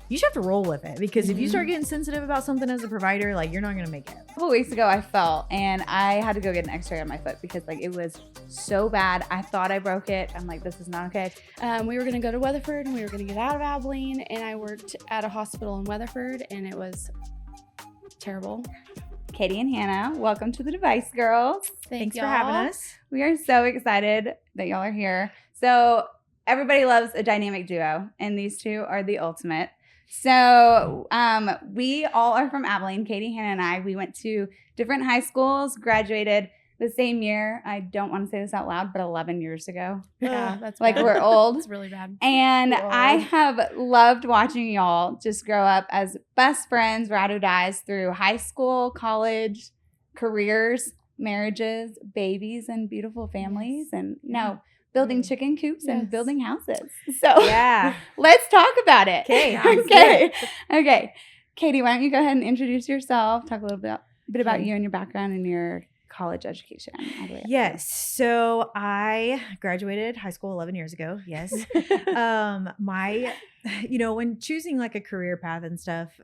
you just have to roll with it, because if you start getting sensitive about something as a provider, like you're not going to make it. A couple weeks ago, I fell and I had to go get an x-ray on my foot because like it was so bad. I thought I broke it. I'm like, this is not okay. We were going to go to Weatherford and we were going to get out of Abilene, and I worked at a hospital in Weatherford, and it was terrible. Katie and Hannah, welcome to the Device Girls. Thanks for having us. We are so excited that y'all are here. So everybody loves a dynamic duo, and these two are the ultimate. So we all are from Abilene. Katie, Hannah, and I, we went to different high schools, graduated the same year. I don't want to say this out loud, but 11 years ago. Yeah, that's Like bad. we're old. It's really bad. And I have loved watching y'all just grow up as best friends, ride or dies through high school, college, careers, marriages, babies, and beautiful families. And building chicken coops and building houses. So Yeah. let's talk about it. Okay. Okay. Katie, why don't you go ahead and introduce yourself, talk a little bit about you and your background and your college education. Yes. So I graduated high school 11 years ago. Yes. When choosing like a career path and stuff,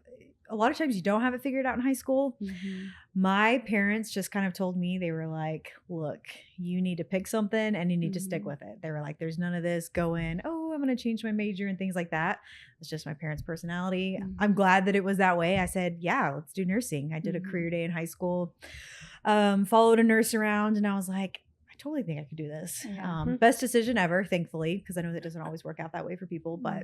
a lot of times you don't have it figured out in high school. Mm-hmm. My parents just kind of told me, they were like, look, you need to pick something and you need to stick with it. They were like, there's none of this going, oh, I'm going to change my major and things like that. It's just my parents' personality. Mm-hmm. I'm glad that it was that way. I said, yeah, let's do nursing. I did a career day in high school, followed a nurse around, and I was like, I totally think I could do this. Yeah. Best decision ever, thankfully, because I know that doesn't always work out that way for people. But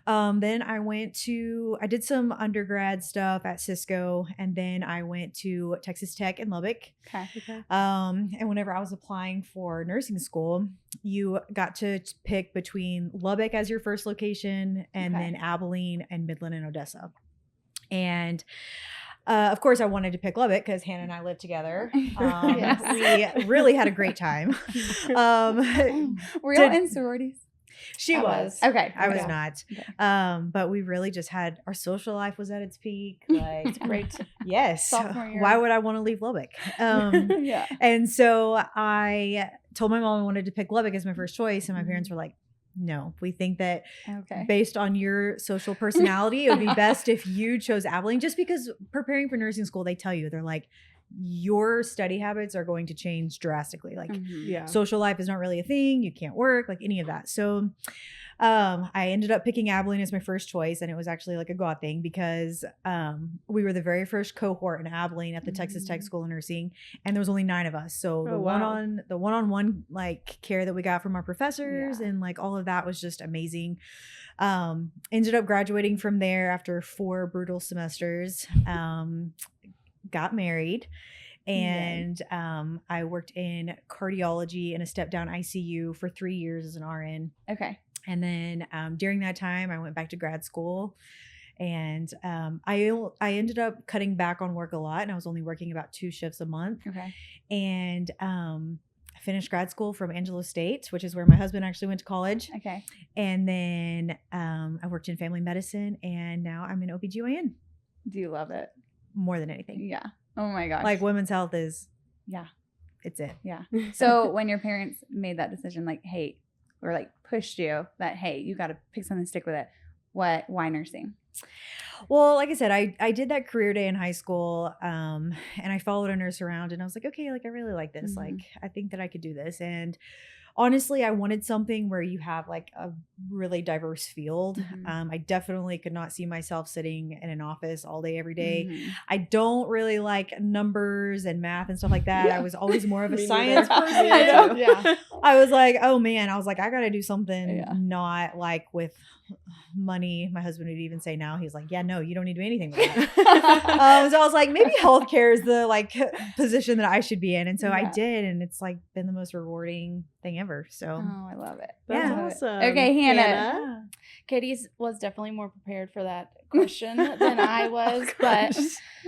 then I did some undergrad stuff at Cisco, and then I went to Texas Tech in Lubbock. Okay. And whenever I was applying for nursing school, you got to pick between Lubbock as your first location and then Abilene and Midland and Odessa. And of course, I wanted to pick Lubbock because Hannah and I lived together. We really had a great time. Were you all in sororities? She was. Okay. I was not. Okay. But we really just had, our social life was at its peak. Like, It's great. Yes. Sophomore year. Why would I want to leave Lubbock? And so I told my mom I wanted to pick Lubbock as my first choice. And my parents were like, no, we think that based on your social personality, it would be best if you chose Abilene, just because preparing for nursing school, they tell you, they're like, your study habits are going to change drastically. Like social life is not really a thing. You can't work, like any of that. So I ended up picking Abilene as my first choice, and it was actually like a God thing because we were the very first cohort in Abilene at the Texas Tech School of Nursing, and there was only 9 of us. So the one-on-one like care that we got from our professors and like all of that was just amazing. Ended up graduating from there after 4 brutal semesters. Got married. And I worked in cardiology in a step-down ICU for 3 years as an RN. Okay. And then during that time, I went back to grad school, and I ended up cutting back on work a lot, and I was only working about 2 shifts a month. Okay. And I finished grad school from Angelo State, which is where my husband actually went to college. Okay. And then I worked in family medicine, and now I'm in OBGYN. Do you love it? More than anything. Yeah. Oh my gosh. Like women's health is, it's it. Yeah. So when your parents made that decision, like, hey, or like pushed you that, hey, you got to pick something to stick with it. Why nursing? Well, like I said, I did that career day in high school, and I followed a nurse around, and I was like, okay, like I really like this. Like, I think that I could do this. And honestly, I wanted something where you have like a really diverse field. I definitely could not see myself sitting in an office all day, every day. I don't really like numbers and math and stuff like that. I was always more of a science person. I was like, oh man, I got to do something not like with money. My husband would even say now, he's like, yeah, no, you don't need to do anything with that. So I was like, maybe healthcare is the like position that I should be in. And so I did. And it's like been the most rewarding thing ever. So I love it. That's awesome. Okay, Hannah. Katie's was definitely more prepared for that question than I was, but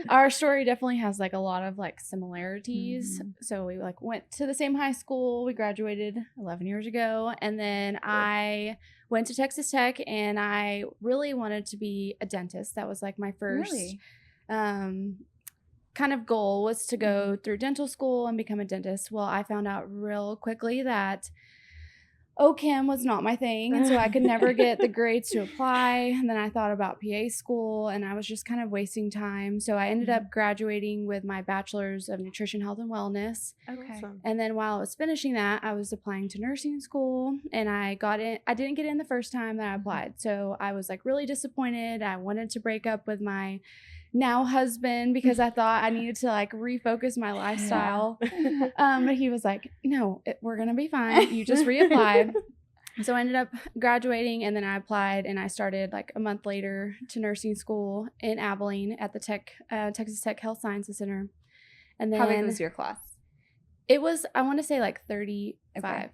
our story definitely has like a lot of like similarities. So we like went to the same high school. We graduated 11 years ago, and then I went to Texas Tech, and I really wanted to be a dentist. That was like my first kind of goal, was to go through dental school and become a dentist. Well, I found out real quickly that OChem was not my thing, and so I could never get the grades to apply. And then I thought about PA school, and I was just kind of wasting time. So I ended up graduating with my bachelor's of nutrition, health, and wellness. Okay. Awesome. And then while I was finishing that, I was applying to nursing school, and I got in. I didn't get in the first time that I applied, so I was like really disappointed. I wanted to break up with my now husband because I thought I needed to like refocus my lifestyle. But he was like, no, we're going to be fine. You just reapply. So I ended up graduating, and then I applied, and I started like a month later to nursing school in Abilene at the Texas Tech Health Sciences Center. And then How big was your class? It was, I want to say like 35. Okay.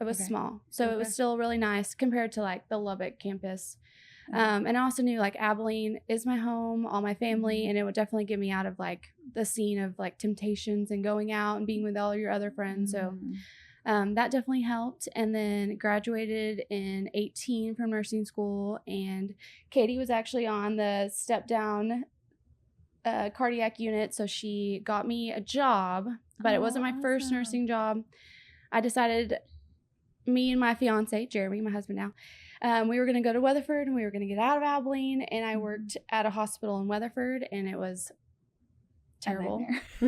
It was small. So it was still really nice compared to like the Lubbock campus. And I also knew like Abilene is my home, all my family, and it would definitely get me out of like the scene of like temptations and going out and being with all your other friends. So that definitely helped. And then graduated in 2018 from nursing school, and Katie was actually on the step down cardiac unit. So she got me a job, but it wasn't my first nursing job. I decided, me and my fiance, Jeremy, my husband now, we were going to go to Weatherford, and we were going to get out of Abilene, and I worked at a hospital in Weatherford, and it was terrible. So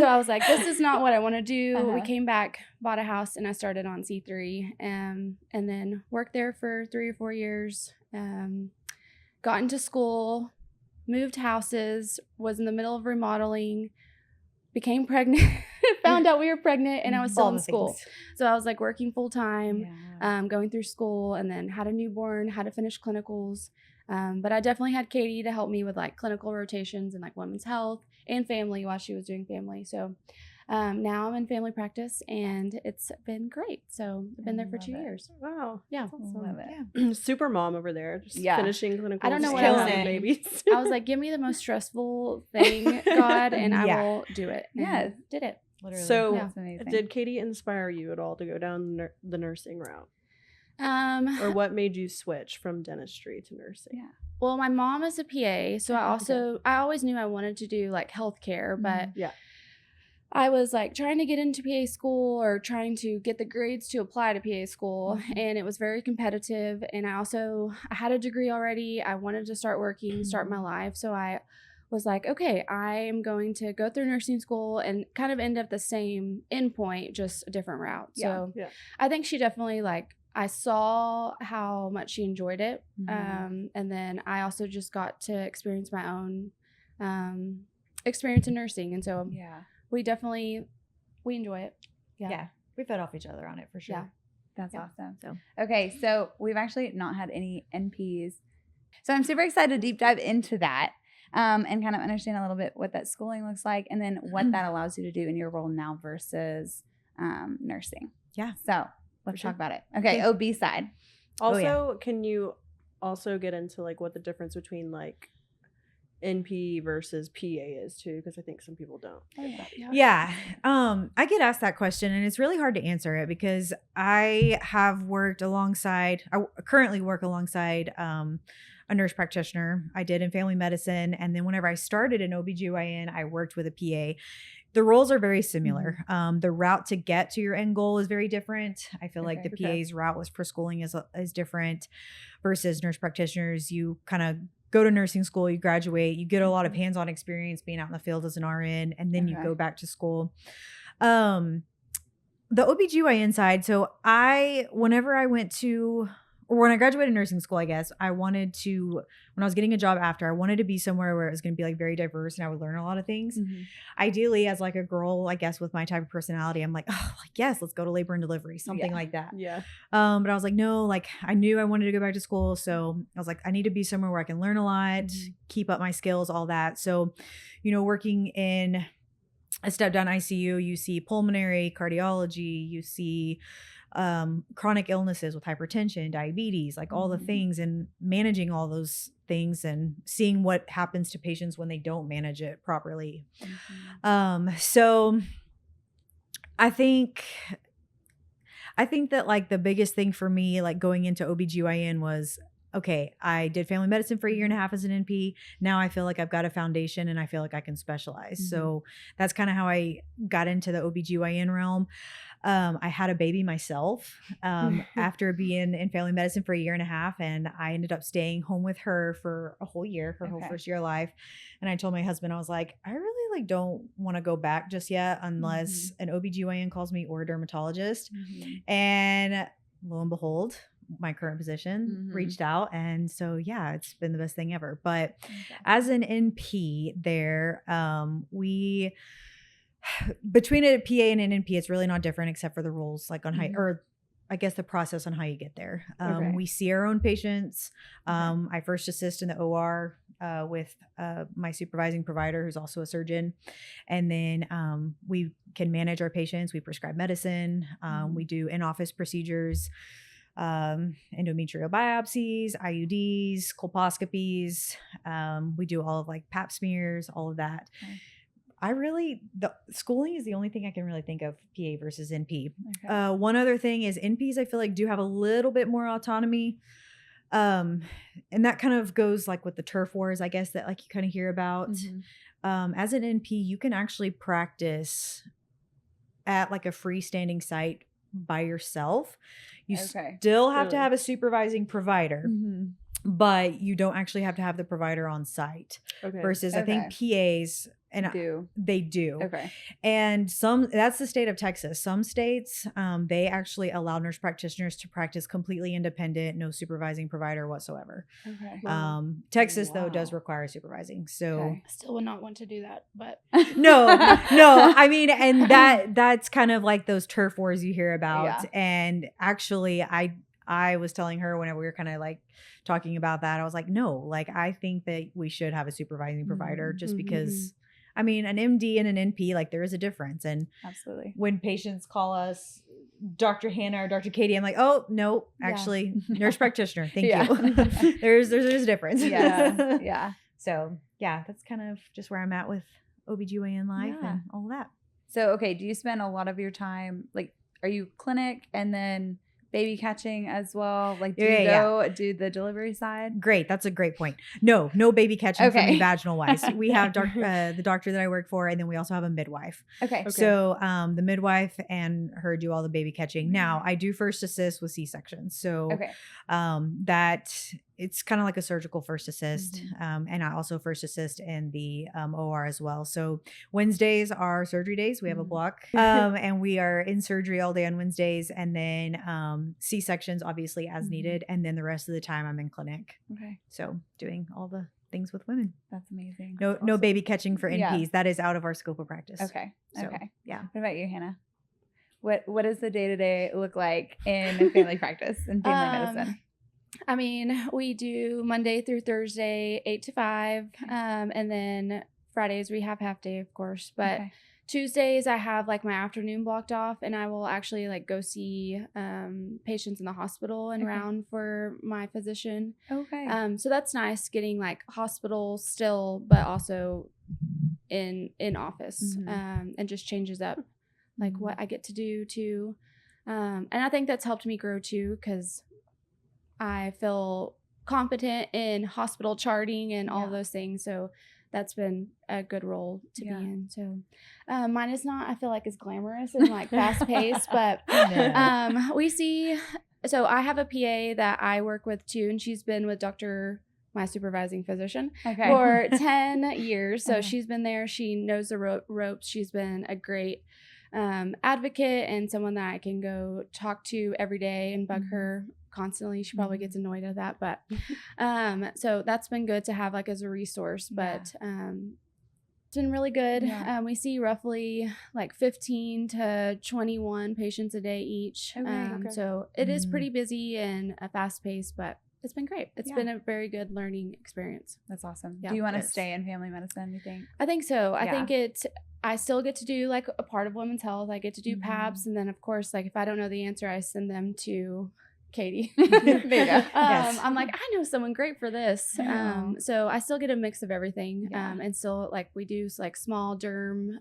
I was like, this is not what I want to do. We came back, bought a house, and I started on C3, and then worked there for 3 or 4 years, got into school, moved houses, was in the middle of remodeling, became pregnant, found out we were pregnant, and I was still in school. So I was like working full time, going through school, and then had a newborn, had to finish clinicals. But I definitely had Katie to help me with like clinical rotations and like women's health and family while she was doing family. So now I'm in family practice, and it's been great. So I've been there for 2 years. Wow. Yeah. Love it. Yeah. Super mom over there. Just finishing clinical. I don't know what just else. having babies. I was like, give me the most stressful thing, God, and I will do it. And did it. Literally. So That's amazing. did Katie inspire you at all to go down the nursing route? Or Or what made you switch from dentistry to nursing? Yeah. Well, my mom is a PA, so I always knew I wanted to do like healthcare, but I was like trying to get into PA school or trying to get the grades to apply to PA school, and it was very competitive. And I had a degree already. I wanted to start working, start my life, so I was like, okay, I am going to go through nursing school and kind of end up the same endpoint, just a different route. So I think she definitely I saw how much she enjoyed it. And then I also just got to experience my own experience in nursing. And so we enjoy it. Yeah. We fed off each other on it for sure. Yeah. That's awesome. So, okay. So we've actually not had any NPs. So I'm super excited to deep dive into that. And kind of understand a little bit what that schooling looks like, and then what that allows you to do in your role now versus nursing. Yeah. So let's talk about it. Okay, OB side. Also, can you also get into what the difference between NP versus PA is too? Because I think some people don't. Yeah. I get asked that question, and it's really hard to answer it because I currently work alongside a nurse practitioner. I did in family medicine. And then whenever I started in OBGYN, I worked with a PA. The roles are very similar. The route to get to your end goal is very different. I feel like the PA's route was schooling is different versus nurse practitioners. You kind of go to nursing school, you graduate, you get a lot of hands-on experience being out in the field as an RN, and then you go back to school. The OBGYN side, so when I graduated nursing school, I guess, when I was getting a job after, I wanted to be somewhere where it was going to be very diverse and I would learn a lot of things. Ideally, as a girl, I guess, with my type of personality, I'm yes, let's go to labor and delivery, something like that. Yeah. But I was no, I knew I wanted to go back to school. So I was I need to be somewhere where I can learn a lot, keep up my skills, all that. So, working in a step down ICU, you see pulmonary, cardiology, you see chronic illnesses with hypertension, diabetes, all the things, and managing all those things and seeing what happens to patients when they don't manage it properly. So I think that the biggest thing for me, going into OBGYN was, okay, I did family medicine for a year and a half as an NP. Now I feel like I've got a foundation and I feel like I can specialize. So that's kind of how I got into the OBGYN realm. I had a baby myself after being in family medicine for a year and a half, and I ended up staying home with her for a whole year, her whole first year of life. And I told my husband, I was like, I really like don't want to go back just yet unless an OBGYN calls me or a dermatologist. And lo and behold, my current position reached out, and so yeah, it's been the best thing ever. But as an NP there, we between a PA and an NP, it's really not different except for the rules, like on how, or I guess the process on how you get there. We see our own patients. I first assist in the OR with my supervising provider, who's also a surgeon. And then we can manage our patients. We prescribe medicine. We do in-office procedures, endometrial biopsies, IUDs, colposcopies. We do all of like pap smears, all of that. The schooling is the only thing I can really think of PA versus NP. One other thing is NPs, I feel like, do have a little bit more autonomy. And that kind of goes like with the turf wars, I guess, that like you kind of hear about. As an NP, you can actually practice at like a freestanding site by yourself. You still have to have a supervising provider. But you don't actually have to have the provider on site versus I think PAs they do. And that's the state of Texas. Some states, they actually allow nurse practitioners to practice completely independent, no supervising provider whatsoever. Texas though does require supervising. So I still would not want to do that, but no, I mean, and that's kind of like those turf wars you hear about. And actually I was telling her whenever we were kind of like talking about that, I was like, no, like I think that we should have a supervising provider just because, I mean, an MD and an NP, like there is a difference. And when patients call us Dr. Hannah or Dr. Katie, I'm like, oh, no, actually nurse practitioner. Thank you. There's a difference. So yeah, that's kind of just where I'm at with OBGYN life and all that. So, do you spend a lot of your time, like, are you clinic and then baby catching as well? Like, do you go do the delivery side? Great. That's a great point. No baby catching for me vaginal wise. We have the doctor that I work for, and then we also have a midwife. So the midwife and her do all the baby catching. Now, I do first assist with C-sections. So that it's kind of like a surgical first assist. And I also first assist in the OR as well. So Wednesdays are surgery days. We have a block and we are in surgery all day on Wednesdays. And then C-sections obviously as needed. And then the rest of the time I'm in clinic. So doing all the things with women. That's amazing. No baby catching for NPs. That is out of our scope of practice. Yeah. What about you, Hannah? What does the day-to-day look like in family practice and family medicine? I mean, we do Monday through Thursday, 8 to 5. And then Fridays we have half day, of course. But Tuesdays I have like my afternoon blocked off, and I will actually like go see patients in the hospital and around for my physician. So that's nice, getting like hospital still, but also in office, and just changes up like what I get to do too. And I think that's helped me grow too, because I feel competent in hospital charting and all those things. So that's been a good role to be in. So mine is not, I feel like, as glamorous and like fast paced, but we see, so I have a PA that I work with too, and she's been with my supervising physician for 10 years. So she's been there. She knows the ropes. She's been a great advocate and someone that I can go talk to every day and bug her constantly. She probably gets annoyed at that, but so that's been good to have like as a resource. But it's been really good. We see roughly like 15 to 21 patients a day each. So it is pretty busy and a fast pace, but it's been great. It's been a very good learning experience. That's awesome. Do you want to stay in family medicine, you think? I think so. I think I still get to do like a part of women's health. I get to do PAPs. And then of course, like if I don't know the answer, I send them to Katie. There you go. I'm like, I know someone great for this. So I still get a mix of everything. And still like we do like small derm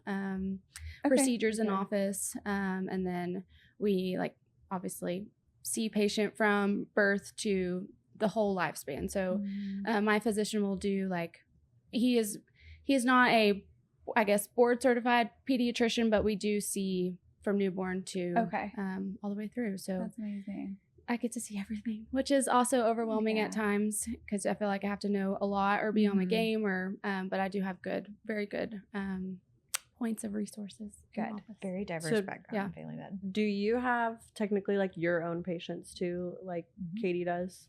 procedures in office. And then we like obviously see patient from birth to the whole lifespan. So my physician will do like, he is not a, I guess, board certified pediatrician, but we do see from newborn to all the way through. So that's amazing. I get to see everything, which is also overwhelming at times because I feel like I have to know a lot or be on my game, or but I do have very good points of resources. Good, very diverse background. Family med. Do you have technically like your own patients too, like Katie does?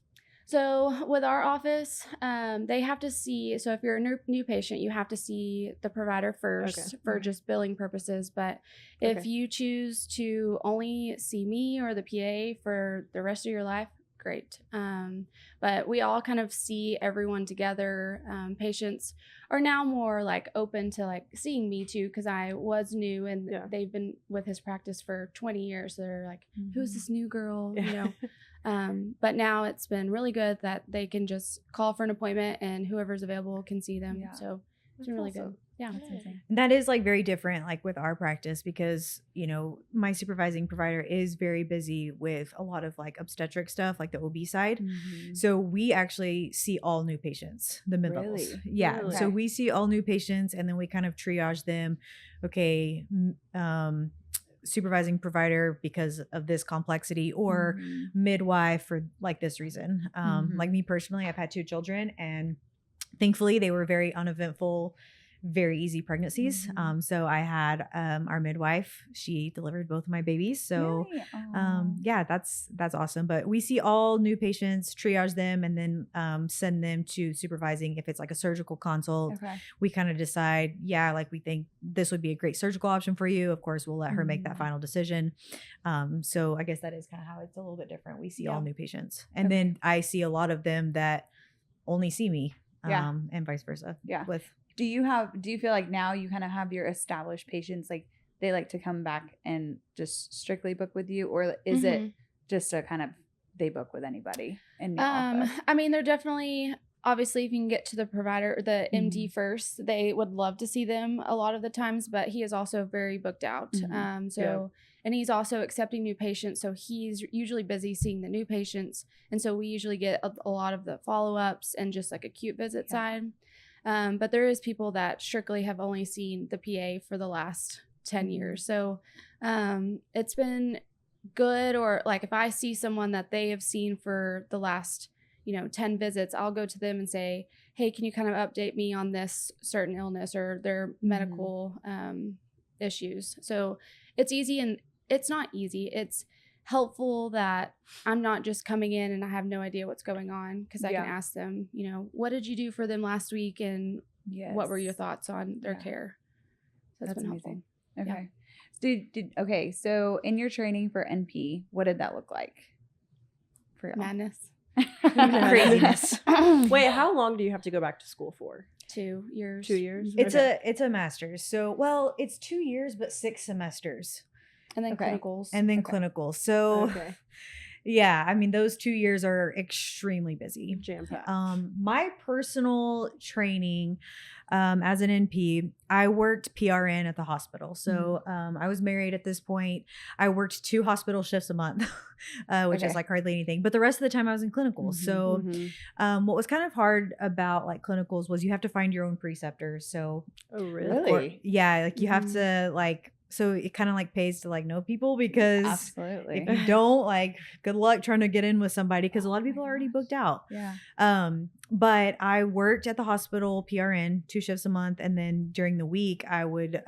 So with our office, they have to see, so if you're a new patient, you have to see the provider first for just billing purposes. But if you choose to only see me or the PA for the rest of your life, great. But we all kind of see everyone together. Patients are now more like open to like seeing me too, because I was new and they've been with his practice for 20 years. So they're like, who's this new girl? You know. But now it's been really good that they can just call for an appointment and whoever's available can see them. So it's been really good. Yeah. That's amazing. That is like very different, like with our practice, because, you know, my supervising provider is very busy with a lot of like obstetric stuff, like the OB side. So we actually see all new patients, the mid-levels. Yeah. Really? So we see all new patients and then we kind of triage them. Okay. Supervising provider because of this complexity, or midwife for like this reason. Like me personally, I've had 2 children and thankfully they were very uneventful, very easy pregnancies. So I had our midwife, she delivered both of my babies. So yeah, that's awesome. But we see all new patients, triage them, and then send them to supervising. If it's like a surgical consult, we kind of decide, like we think this would be a great surgical option for you. Of course, we'll let her make that final decision. So I guess that is kind of how it's a little bit different. We see all new patients. And then I see a lot of them that only see me, and vice versa. Do you feel like now you kind of have your established patients, like they like to come back and just strictly book with you, or is it just a kind of they book with anybody in the office? I mean, they're definitely, obviously if you can get to the provider, the MD first, they would love to see them a lot of the times, but he is also very booked out. And he's also accepting new patients. So he's usually busy seeing the new patients. And so we usually get a lot of the follow-ups and just like acute visit side. But there is people that strictly have only seen the PA for the last 10 years. So it's been good. Or like if I see someone that they have seen for the last, 10 visits, I'll go to them and say, hey, can you kind of update me on this certain illness or their medical issues? So it's easy, and it's not easy. It's helpful that I'm not just coming in and I have no idea what's going on, because I can ask them, what did you do for them last week, and what were your thoughts on their care? So that's been amazing. Helpful. Okay. So in your training for NP, what did that look like for y'all? Madness. Craziness. Wait, how long do you have to go back to school for? 2 years. 2 years? It's a master's. So, well, it's 2 years, but 6 semesters. And then clinicals. And then clinicals. So, yeah, I mean, those 2 years are extremely busy. Jam-packed. My personal training as an NP, I worked PRN at the hospital. So I was married at this point. I worked 2 hospital shifts a month, which is like hardly anything. But the rest of the time I was in clinicals. So what was kind of hard about like clinicals was you have to find your own preceptors. So really? Like you have to like, so it kind of like pays to like know people, because absolutely, if you don't, like, good luck trying to get in with somebody, because a lot of people are already booked out. But I worked at the hospital PRN 2 shifts a month, and then during the week I would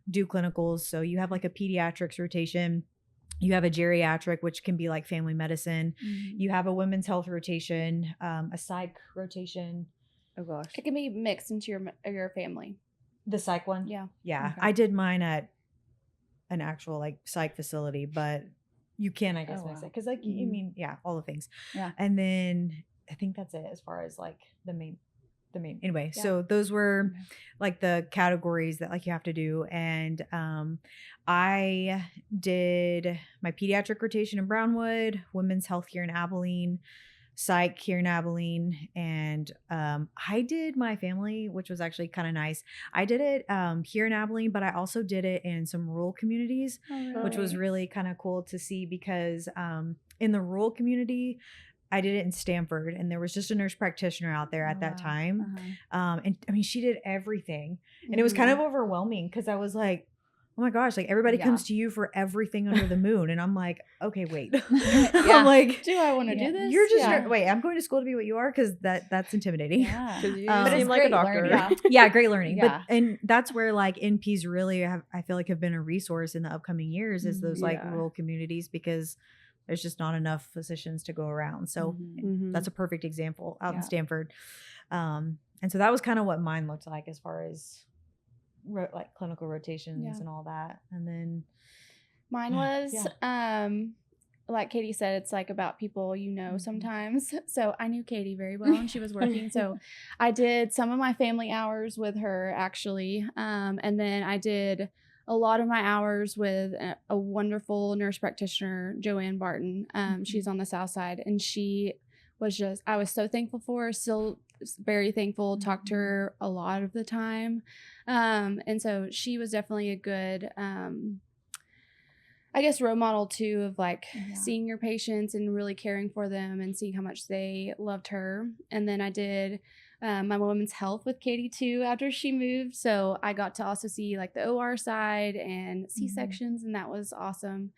do clinicals. So you have like a pediatrics rotation, you have a geriatric, which can be like family medicine, you have a women's health rotation, a psych rotation. Oh gosh, it can be mixed into your family. The psych one? Yeah. Okay. I did mine at an actual like psych facility, but you can, I guess, mix it. Because like, you mean, all the things. Yeah. And then I think that's it as far as like the main. Anyway, so those were like the categories that like you have to do. And I did my pediatric rotation in Brownwood, women's health here in Abilene, psych here in Abilene, and I did my family, which was actually kind of nice. I did it here in Abilene, but I also did it in some rural communities, which was really kind of cool to see, because in the rural community, I did it in Stanford, and there was just a nurse practitioner out there at that time. And I mean, she did everything, and it was kind of overwhelming, because I was like, oh oh my gosh, like everybody comes to you for everything under the moon. And I'm like, okay, wait. I'm like, do I want to do this? You're just, wait, I'm going to school to be what you are? Because that's intimidating. Yeah. Because you seem like a doctor. Yeah, great learning. But, and that's where like NPs really I feel like have been a resource in the upcoming years is those like rural communities, because there's just not enough physicians to go around. So that's a perfect example out in Stanford. And so that was kind of what mine looked like as far as like clinical rotations and all that. And then mine was like Katie said, it's like about people sometimes. So I knew Katie very well and she was working. So I did some of my family hours with her actually. And then I did a lot of my hours with a wonderful nurse practitioner, Joanne Barton. She's on the South Side, and she was just, I was so thankful for her, still very thankful, talked to her a lot of the time. And so she was definitely a good, I guess, role model too, of like seeing your patients and really caring for them and seeing how much they loved her. And then I did my women's health with Katie too after she moved. So I got to also see like the OR side and C-sections, and that was awesome.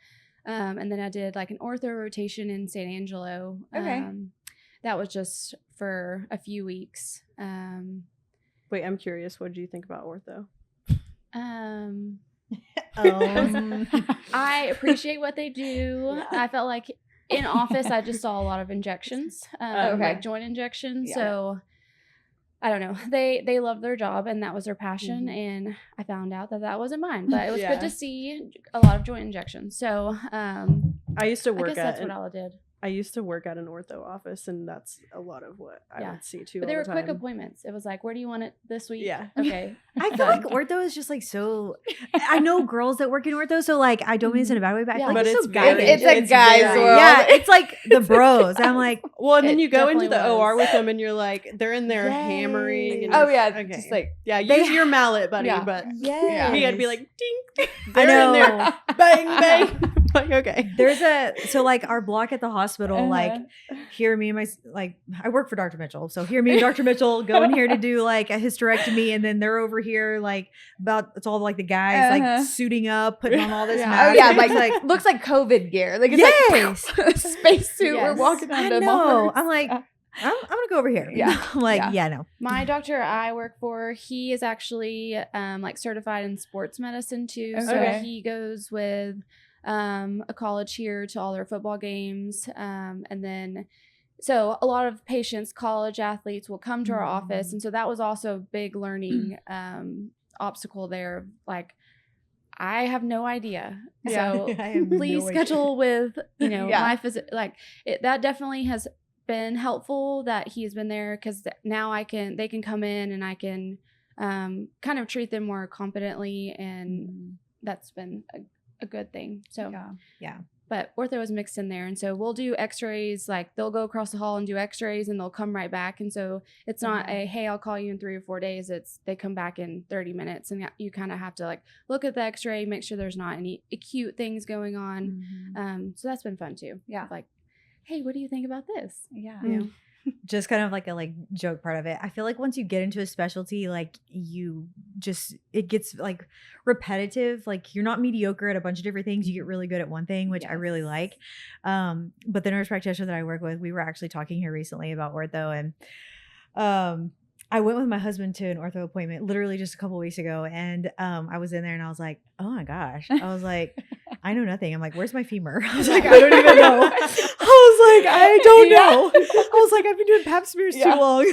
And then I did like an ortho rotation in San Angelo. That was just for a few weeks. Wait, I'm curious. What did you think about ortho? I appreciate what they do. I felt like in office, I just saw a lot of injections, like joint injections. So I don't know. They love their job and that was their passion. And I found out that wasn't mine, but it was good to see a lot of joint injections. So I used to work I guess that's what I did. I used to work at an ortho office, and that's a lot of what I would see too. But they were quick appointments. It was like, where do you want it this week? Yeah. Okay. I feel like ortho is just like so. I know girls that work in ortho, so like I don't mean this in a bad way, but I feel like it's so guys. It's a guy's world. Yeah, it's like the bros. I'm like, well, and then you go into the OR with them, and you're like, they're in there hammering. And just like use your mallet, buddy. But you got to be like, ding. I know. In there, bang, bang. Like, okay. There's so like our block at the hospital, like hear me and I work for Dr. Mitchell. So hear me and Dr. Mitchell go in here to do like a hysterectomy, and then they're over here like it's all like the guys like suiting up, putting on all this mask. Like looks like COVID gear. Like it's like spacesuit. We're walking on the bars. I'm like, I'm gonna go over here. I'm like, no. My doctor I work for, he is actually like certified in sports medicine too. So he goes with a college here to all their football games. And then, so a lot of patients, college athletes will come to our office. And so that was also a big learning obstacle there. Like, I have no idea. So please schedule with, my like that definitely has been helpful that he's been there, because now they can come in and I can kind of treat them more competently, and that's been a good thing. So but ortho is mixed in there, and so we'll do x-rays. Like they'll go across the hall and do x-rays, and they'll come right back. And so it's not hey, I'll call you in 3 or 4 days. It's they come back in 30 minutes, and you kind of have to like look at the x-ray, make sure there's not any acute things going on. So that's been fun too. Like, hey, what do you think about this? Just kind of like a joke part of it. I feel like once you get into a specialty, like it gets like repetitive. Like you're not mediocre at a bunch of different things. You get really good at one thing, which I really like. But the nurse practitioner that I work with, we were actually talking here recently about ortho, and I went with my husband to an ortho appointment literally just a couple weeks ago. And I was in there and I was like, oh my gosh. I was like, I know nothing. I'm like, where's my femur? I was like, I don't even know. I was like, I don't know. I was like, I've been doing pap smears too long.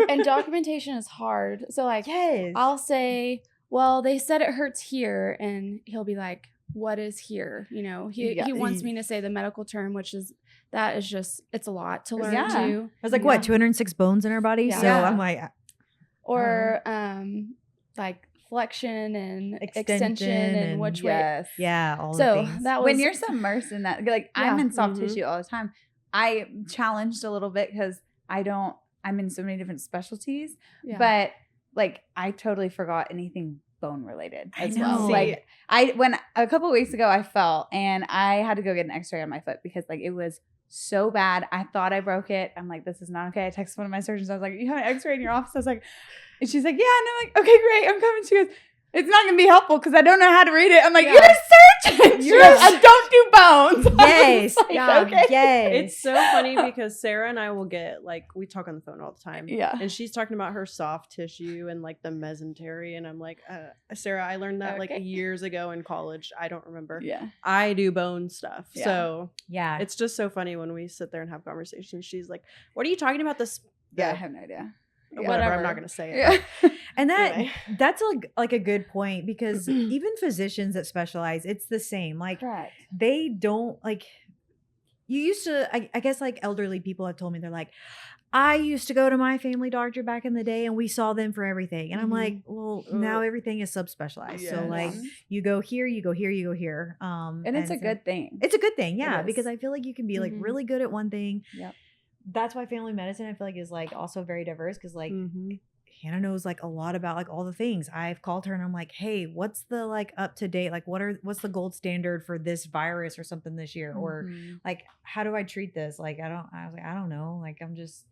And documentation is hard. So like, I'll say, well, they said it hurts here. And he'll be like, what is here? He wants me to say the medical term, which is, that is just, it's a lot to learn too. I was like, what, 206 bones in our body? So I'm like, or like flexion and extension and which way. Yeah, all so the things. That was, when you're so immersed in that, like I'm in soft tissue all the time. I challenged a little bit because I'm in so many different specialties, but like I totally forgot anything bone related as well. Like when a couple of weeks ago I fell and I had to go get an x-ray on my foot because like it was so bad. I thought I broke it. I'm like, this is not okay. I texted one of my surgeons. I was like, you have an x-ray in your office? I was like, and she's like, yeah. And I'm like, okay, great. I'm coming. She goes, it's not going to be helpful because I don't know how to read it. I'm like, you're a surgeon. I don't do bones. Yes. Okay. Yes. It's so funny because Sarah and I will get, like, we talk on the phone all the time. Yeah. And she's talking about her soft tissue and, like, the mesentery. And I'm like, Sarah, I learned that, like, years ago in college. I don't remember. Yeah. I do bone stuff. Yeah. So, yeah. it's just so funny when we sit there and have conversations. She's like, what are you talking about this? Yeah, I have no idea. Whatever. I'm not going to say it. Yeah. And Anyway. that's like a good point because even physicians that specialize, it's the same. Like Correct. they don't like, you used to, I guess like elderly people have told me, they're like, I used to go to my family doctor back in the day and we saw them for everything. And I'm like, well, now everything is subspecialized. So like you go here, you go here, you go here. And it's a good thing. It's a good thing. Yeah. Because I feel like you can be like really good at one thing. Yep. That's why family medicine, I feel like, is like also very diverse because like Hannah knows like a lot about like all the things. I've called her and I'm like, hey, what's the like up to date? Like what's the gold standard for this virus or something this year? Or like, how do I treat this? Like, I was like, I don't know. Like, I'm just,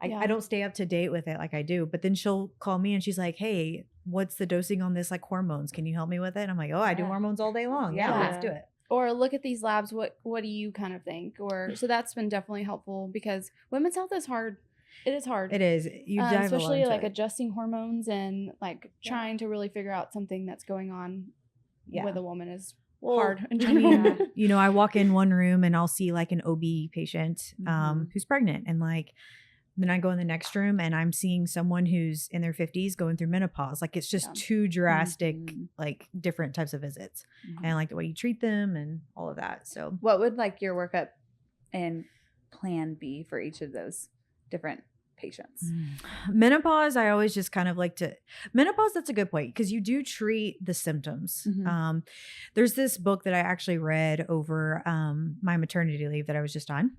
I don't stay up to date with it like I do. But then she'll call me and she's like, hey, what's the dosing on this like hormones? Can you help me with it? And I'm like, oh, I do hormones all day long. Yeah, let's do it. Or look at these labs. What do you kind of think? Or so that's been definitely helpful because women's health is hard. It is hard. It is. You dive especially like it. adjusting hormones and like trying to really figure out something that's going on with a woman is hard in general. You know, I walk in one room and I'll see like an OB patient who's pregnant, and like then I go in the next room and I'm seeing someone who's in their 50s going through menopause. Like it's just two drastic, like different types of visits and like the way you treat them and all of that. So what would like your workup and plan be for each of those different patients? Menopause, I always just kind of like to menopause. That's a good point because you do treat the symptoms. There's this book that I actually read over my maternity leave that I was just on,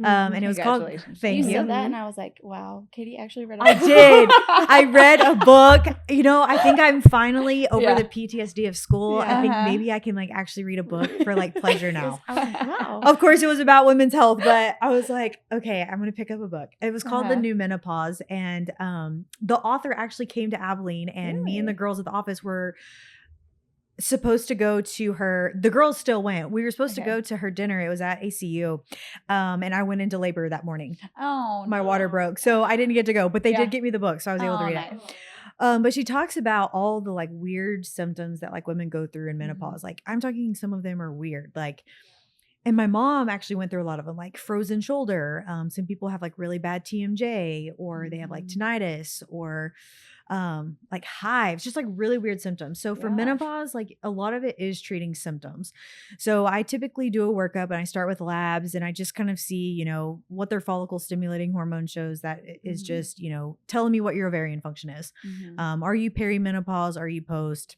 and it was called. Thank you. Said that, and I was like, "Wow, Katie actually read." I did. I read a book. You know, I think I'm finally over the PTSD of school. I think maybe I can like actually read a book for like pleasure now. Wow. Of course, it was about women's health, but I was like, okay, I'm gonna pick up a book. It was called The New Menopause, and the author actually came to Abilene, and me and the girls at the office were supposed to go to her. The girls still went. We were supposed to go to her dinner. It was at ACU, and I went into labor that morning. Oh, my water broke, so I didn't get to go, but they did get me the book, so I was able to read it. But she talks about all the like weird symptoms that like women go through in menopause. Like I'm talking, some of them are weird, like. And my mom actually went through a lot of them, like frozen shoulder. Some people have like really bad TMJ, or they have like tinnitus, or like hives, just like really weird symptoms. So for menopause, like a lot of it is treating symptoms. So I typically do a workup and I start with labs and I just kind of see, you know, what their follicle stimulating hormone shows that is just, you know, telling me what your ovarian function is. Are you perimenopause? Are you post?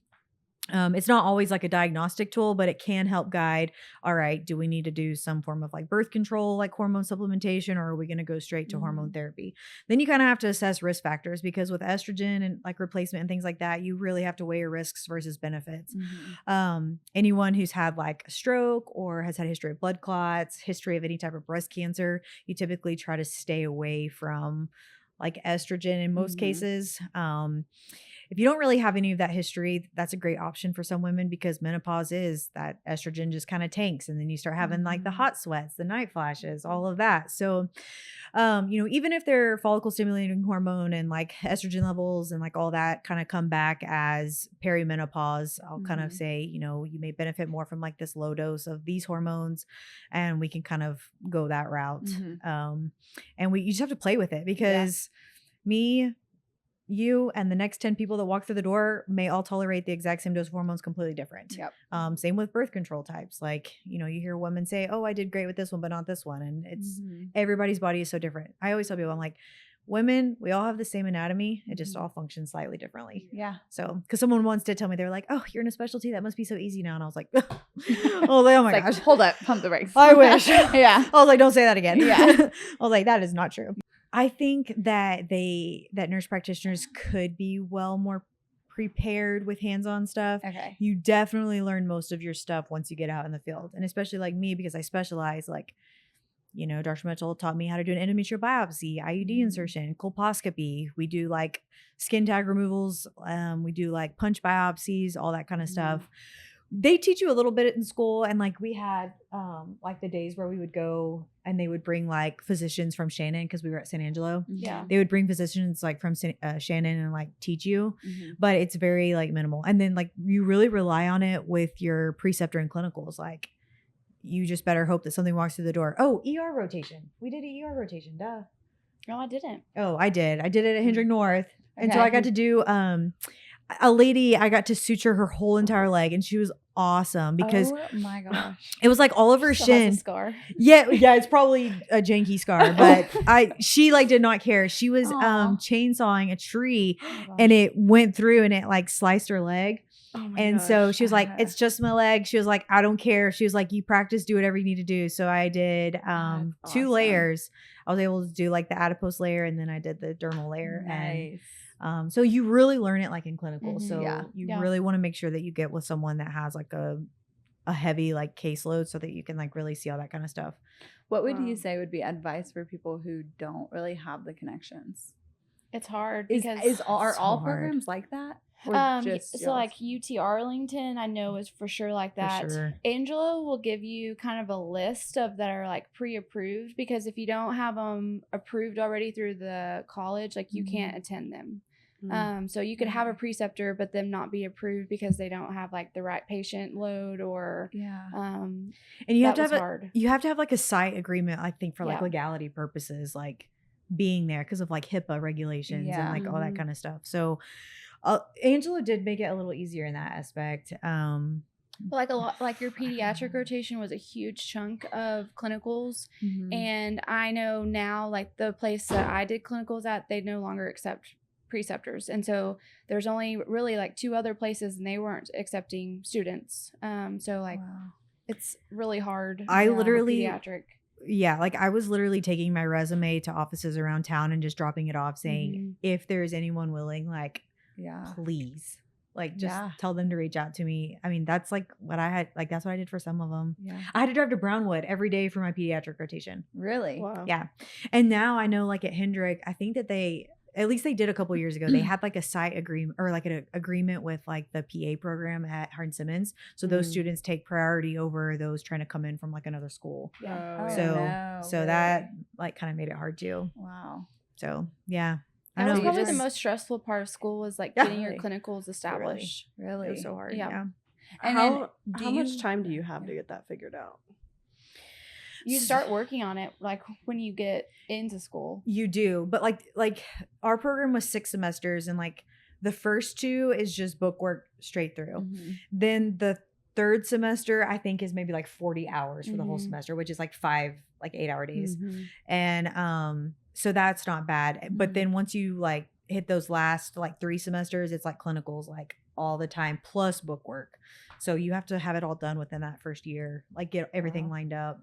It's not always like a diagnostic tool, but it can help guide. All right, do we need to do some form of like birth control, like hormone supplementation, or are we going to go straight to hormone therapy? Then you kind of have to assess risk factors, because with estrogen and like replacement and things like that, you really have to weigh your risks versus benefits. Anyone who's had like a stroke or has had a history of blood clots, history of any type of breast cancer, you typically try to stay away from like estrogen in most cases. If you don't really have any of that history, that's a great option for some women, because menopause is that estrogen just kind of tanks, and then you start having like the hot sweats, the night flashes, all of that. So, you know, even if their follicle stimulating hormone and like estrogen levels and like all that kind of come back as perimenopause, I'll kind of say, you know, you may benefit more from like this low dose of these hormones, and we can kind of go that route. And you just have to play with it, because me, you, and the next 10 people that walk through the door may all tolerate the exact same dose of hormones completely different. Same with birth control types. Like, you know, you hear women say, oh, I did great with this one, but not this one. And it's everybody's body is so different. I always tell people, I'm like, women, we all have the same anatomy. It just all functions slightly differently. So, because someone once did tell me, they were like, oh, you're in a specialty. That must be so easy now. And I was like, oh my gosh. Hold up, pump the brakes. I wish. I was like, don't say that again. I was like, that is not true. I think that nurse practitioners could be more prepared with hands-on stuff. You definitely learn most of your stuff once you get out in the field. And especially like me, because I specialize, like Dr. Mitchell taught me how to do an endometrial biopsy, IUD insertion, colposcopy. We do like skin tag removals. We do like punch biopsies, all that kind of stuff. They teach you a little bit in school, and like we had like the days where we would go and they would bring like physicians from Shannon, because we were at San Angelo. Yeah, they would bring physicians like from Shannon and like teach you, but it's very like minimal. And then like you really rely on it with your preceptor and clinicals. Like you just better hope that something walks through the door. Oh, ER rotation. We did an ER rotation. Duh. No, I didn't. Oh, I did. I did it at Hendrick North, and so I got to do a lady. I got to suture her whole entire leg, and she was awesome because oh my gosh, it was like all over Still shin. has a scar. Yeah, it's probably a janky scar, but she like did not care. She was chainsawing a tree, and it went through and it like sliced her leg. Oh my gosh. So she was like, "It's just my leg." She was like, "I don't care." She was like, "You practice, do whatever you need to do." So I did 2 layers. I was able to do like the adipose layer, and then I did the dermal layer. Nice. And so you really learn it like in clinical. So you really want to make sure that you get with someone that has like a heavy like caseload, so that you can like really see all that kind of stuff. What would you say would be advice for people who don't really have the connections? It's hard because are all programs like that? So like UT Arlington, I know is for sure like that. Sure. Angelo will give you kind of a list of that are like pre-approved, because if you don't have them approved already through the college, like you can't attend them. So you could have a preceptor, but them not be approved because they don't have like the right patient load or and you have to have like a site agreement, I think, for like legality purposes, like being there because of like HIPAA regulations and like all that kind of stuff. So Angela did make it a little easier in that aspect. Like a lot, like your pediatric rotation was a huge chunk of clinicals, and I know now like the place that I did clinicals at, they no longer accept preceptors, and so there's only really like 2 other places, and they weren't accepting students. So like it's really hard. I literally pediatric. Yeah, like I was literally taking my resume to offices around town and just dropping it off saying, if there's anyone willing, like, please, like, just tell them to reach out to me. I mean, that's like what I had, like, that's what I did for some of them. Yeah. I had to drive to Brownwood every day for my pediatric rotation. Really? Wow. Yeah. And now I know, like, at Hendrick, I think that at least they did a couple years ago, they had like a site agreement or like an agreement with like the PA program at Hardin Simmons. So those students take priority over those trying to come in from like another school. Yeah. So that like kind of made it hard too. Wow. So yeah. That was probably the most stressful part of school, was like getting your clinicals established. Really? It was so hard. Yeah. And how much time do you have to get that figured out? You start working on it like when you get into school. You do, but like our program was 6 semesters, and like the first 2 is just book work straight through. Then the 3rd semester I think is maybe like 40 hours for the whole semester, which is like 5 like 8-hour days. And so that's not bad. But then once you like hit those last like 3 semesters, it's like clinicals like all the time plus book work. So you have to have it all done within that first year, like get everything lined up.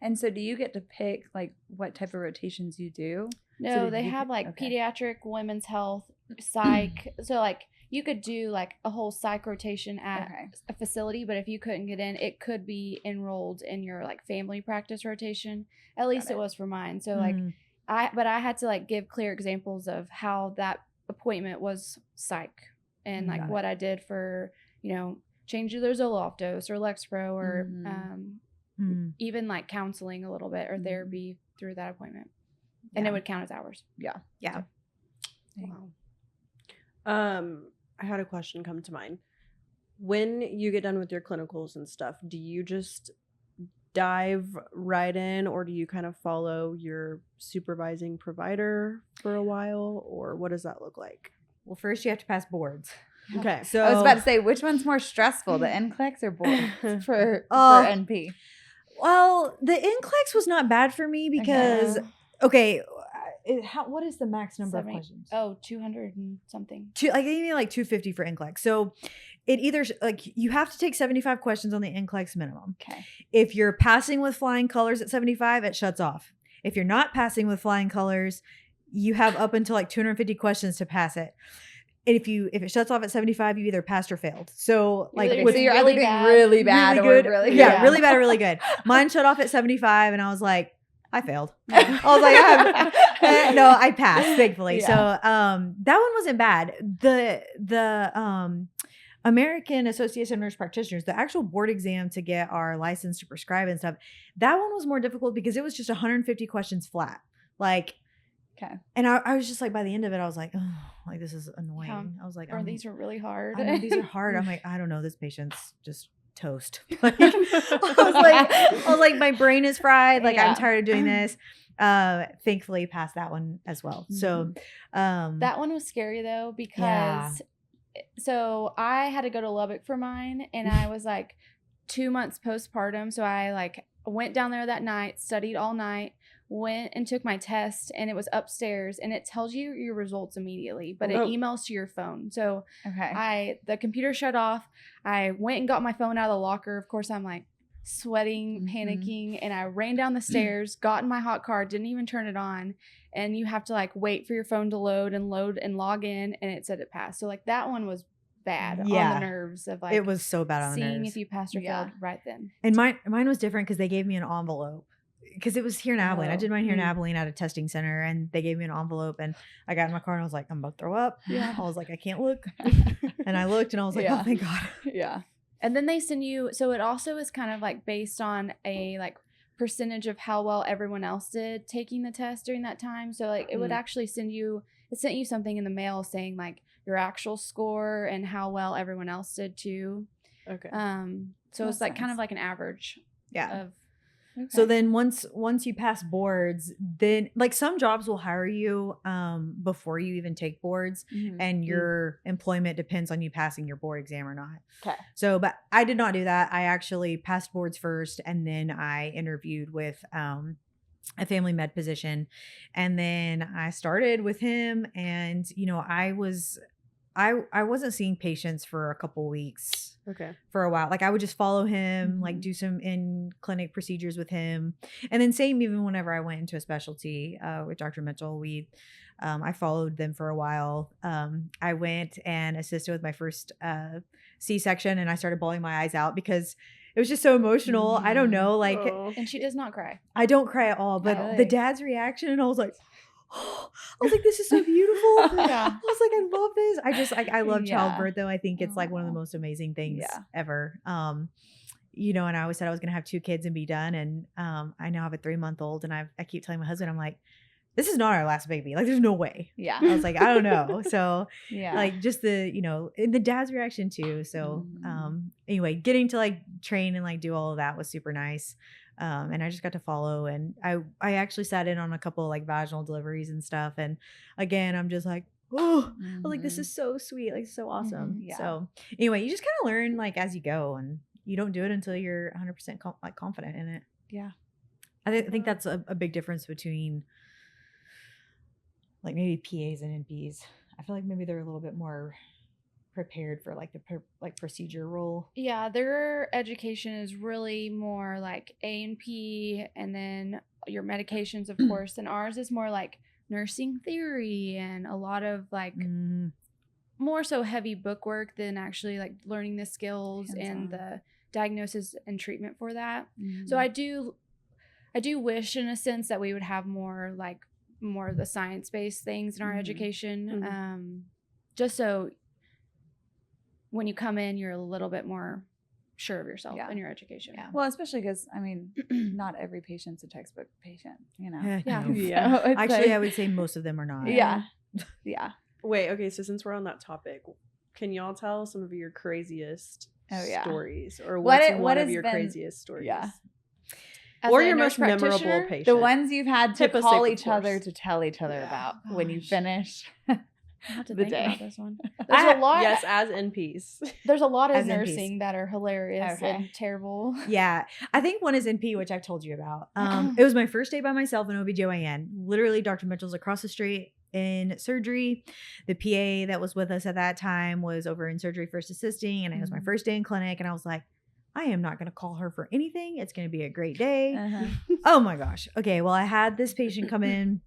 And so do you get to pick like what type of rotations you do? No, they have like pediatric, women's health, psych. So like you could do like a whole psych rotation at a facility, but if you couldn't get in, it could be enrolled in your like family practice rotation. At least it was for mine. So like I had to like give clear examples of how that appointment was psych, and like what I did for, change their Zoloft dose or Lexapro or even like counseling a little bit or therapy through that appointment. And it would count as hours. Yeah. Wow. I had a question come to mind. When you get done with your clinicals and stuff, do you just dive right in, or do you kind of follow your supervising provider for a while, or what does that look like? Well, first you have to pass boards. Okay. So I was about to say, which one's more stressful, the NCLEX or boards for NP? Well, the NCLEX was not bad for me because, what is the max number of questions? 200 and something. Like they mean like 250 for NCLEX. So it either like you have to take 75 questions on the NCLEX minimum. Okay. If you're passing with flying colors at 75, it shuts off. If you're not passing with flying colors, you have up until like 250 questions to pass it. And if it shuts off at 75, you either passed or failed. So like so you're either doing really bad or really good. Yeah, really bad or really good. Mine shut off at 75, and I was like, I failed. I was like, no, I passed, thankfully. Yeah. So that one wasn't bad. The American Association of Nurse Practitioners, the actual board exam to get our license to prescribe and stuff, that one was more difficult because it was just 150 questions flat. Like, okay. And I was just like, by the end of it, I was like, oh, like this is annoying. Yeah. I was like, these are really hard. I know these are hard. I'm like, I don't know, this patient's just toast. Like, I was like, my brain is fried. Like, I'm tired of doing this. Thankfully passed that one as well. So that one was scary though, because so I had to go to Lubbock for mine, and I was like 2 months postpartum. So I like went down there that night, studied all night, went and took my test, and it was upstairs, and it tells you your results immediately, but it emails to your phone. So the computer shut off. I went and got my phone out of the locker. Of course, I'm like sweating, panicking, and I ran down the stairs, got in my hot car, didn't even turn it on. And you have to like wait for your phone to load and log in, and it said it passed. So like that one was bad on the nerves of like, it was so bad on the nerves. Seeing if you passed or failed right then. And mine was different because they gave me an envelope. Because it was here in Abilene. I did mine here in Abilene at a testing center, and they gave me an envelope, and I got in my car and I was like, I'm about to throw up. Yeah. I was like, I can't look. And I looked and I was like, oh my God. Yeah. And then they send you, so it also is kind of like based on a like percentage of how well everyone else did taking the test during that time. So like it would actually sent you something in the mail saying like your actual score and how well everyone else did too. Okay. So it's like kind of like an average. Yeah. Of So then once you pass boards, then like some jobs will hire you before you even take boards, and your employment depends on you passing your board exam or not. Okay. So, but I did not do that. I actually passed boards first, and then I interviewed with a family med physician, and then I started with him, and I wasn't seeing patients for a couple weeks. Okay. For a while. Like I would just follow him, like do some in-clinic procedures with him. And then same even whenever I went into a specialty with Dr. Mitchell, I followed them for a while. I went and assisted with my first C-section, and I started bawling my eyes out because it was just so emotional. I don't know. Like, and she does not cry. I don't cry at all, but the dad's reaction, and I was like, this is so beautiful. Yeah. I was like, I love this. I love childbirth though. I think it's like one of the most amazing things ever. And I always said I was going to have 2 kids and be done. And I now have a 3-month-old, and I keep telling my husband, I'm like, this is not our last baby. Like, there's no way. Yeah. I was like, I don't know. So like just the, and the dad's reaction too. So anyway, getting to like train and like do all of that was super nice. And I just got to follow, and I actually sat in on a couple of like vaginal deliveries and stuff. And again, I'm just like, I was like, this is so sweet. Like, so awesome. Yeah. So anyway, you just kind of learn like as you go, and you don't do it until you're 100% confident in it. Yeah. I think that's a big difference between like maybe PAs and NPs. I feel like maybe they're a little bit more prepared for like the procedure role. Yeah, their education is really more like A&P, and then your medications, of course. And ours is more like nursing theory and a lot of like more so heavy book work than actually like learning the skills and the diagnosis and treatment for that. So I do wish in a sense that we would have more of the science-based things in our education, just so when you come in, you're a little bit more sure of yourself in your education. Yeah. Well, especially because, I mean, not every patient's a textbook patient, Yeah. So actually, I would say most of them are not. Yeah. Yeah. Wait, okay, so since we're on that topic, can y'all tell some of your craziest stories? Or what's one of your craziest stories? Yeah. Or your most memorable patient. The ones you've had to call each other to tell each other about when you finish. I have to think about this one. There's a lot. Yes, as NPs. There's a lot of nursing that are hilarious and terrible. Yeah. I think one is NP, which I've told you about. It was my first day by myself in OBGYN. Literally, Dr. Mitchell's across the street in surgery. The PA that was with us at that time was over in surgery first assisting, and it was my first day in clinic, and I was like, I am not going to call her for anything. It's going to be a great day. Oh my gosh. Okay. Well, I had this patient come in,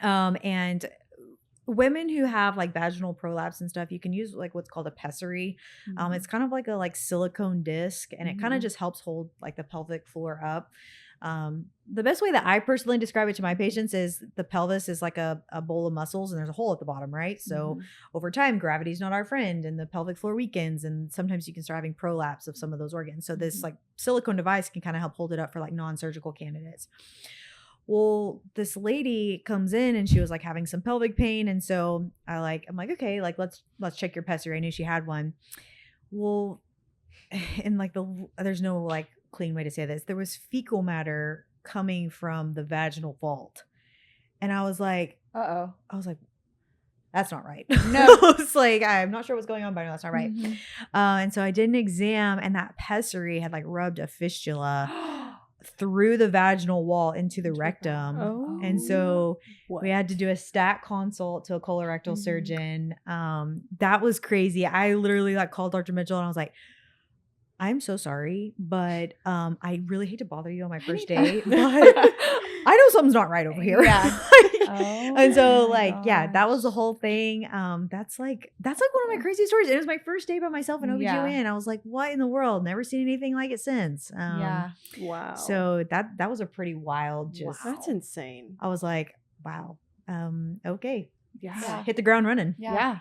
and women who have like vaginal prolapse and stuff, you can use like what's called a pessary. It's kind of like a silicone disc, and it kind of just helps hold like the pelvic floor up. The best way that I personally describe it to my patients is the pelvis is like a bowl of muscles and there's a hole at the bottom, right? So over time, gravity is not our friend and the pelvic floor weakens, and sometimes you can start having prolapse of some of those organs. So this like silicone device can kind of help hold it up for like non-surgical candidates. Well, this lady comes in and she was like having some pelvic pain. And so I'm like, okay, like let's check your pessary. I knew she had one. Well, and like there's no like clean way to say this. There was fecal matter coming from the vaginal vault. And I was like, that's not right. No. I was like, I'm not sure what's going on, but I know that's not right. And so I did an exam and that pessary had like rubbed a fistula through the vaginal wall into the rectum. And so we had to do a stat consult to a colorectal surgeon. That was crazy. I literally like called Dr. Mitchell and I was like, I'm so sorry, but I really hate to bother you on my first day, but I know something's not right over here. Yeah. And so that was the whole thing. That's like one of my crazy stories. It was my first day by myself in OBGYN. I was like, what in the world? Never seen anything like it since. Wow. So that was a pretty wild that's insane. I was like, wow. Okay. Yeah. Hit the ground running. Yeah.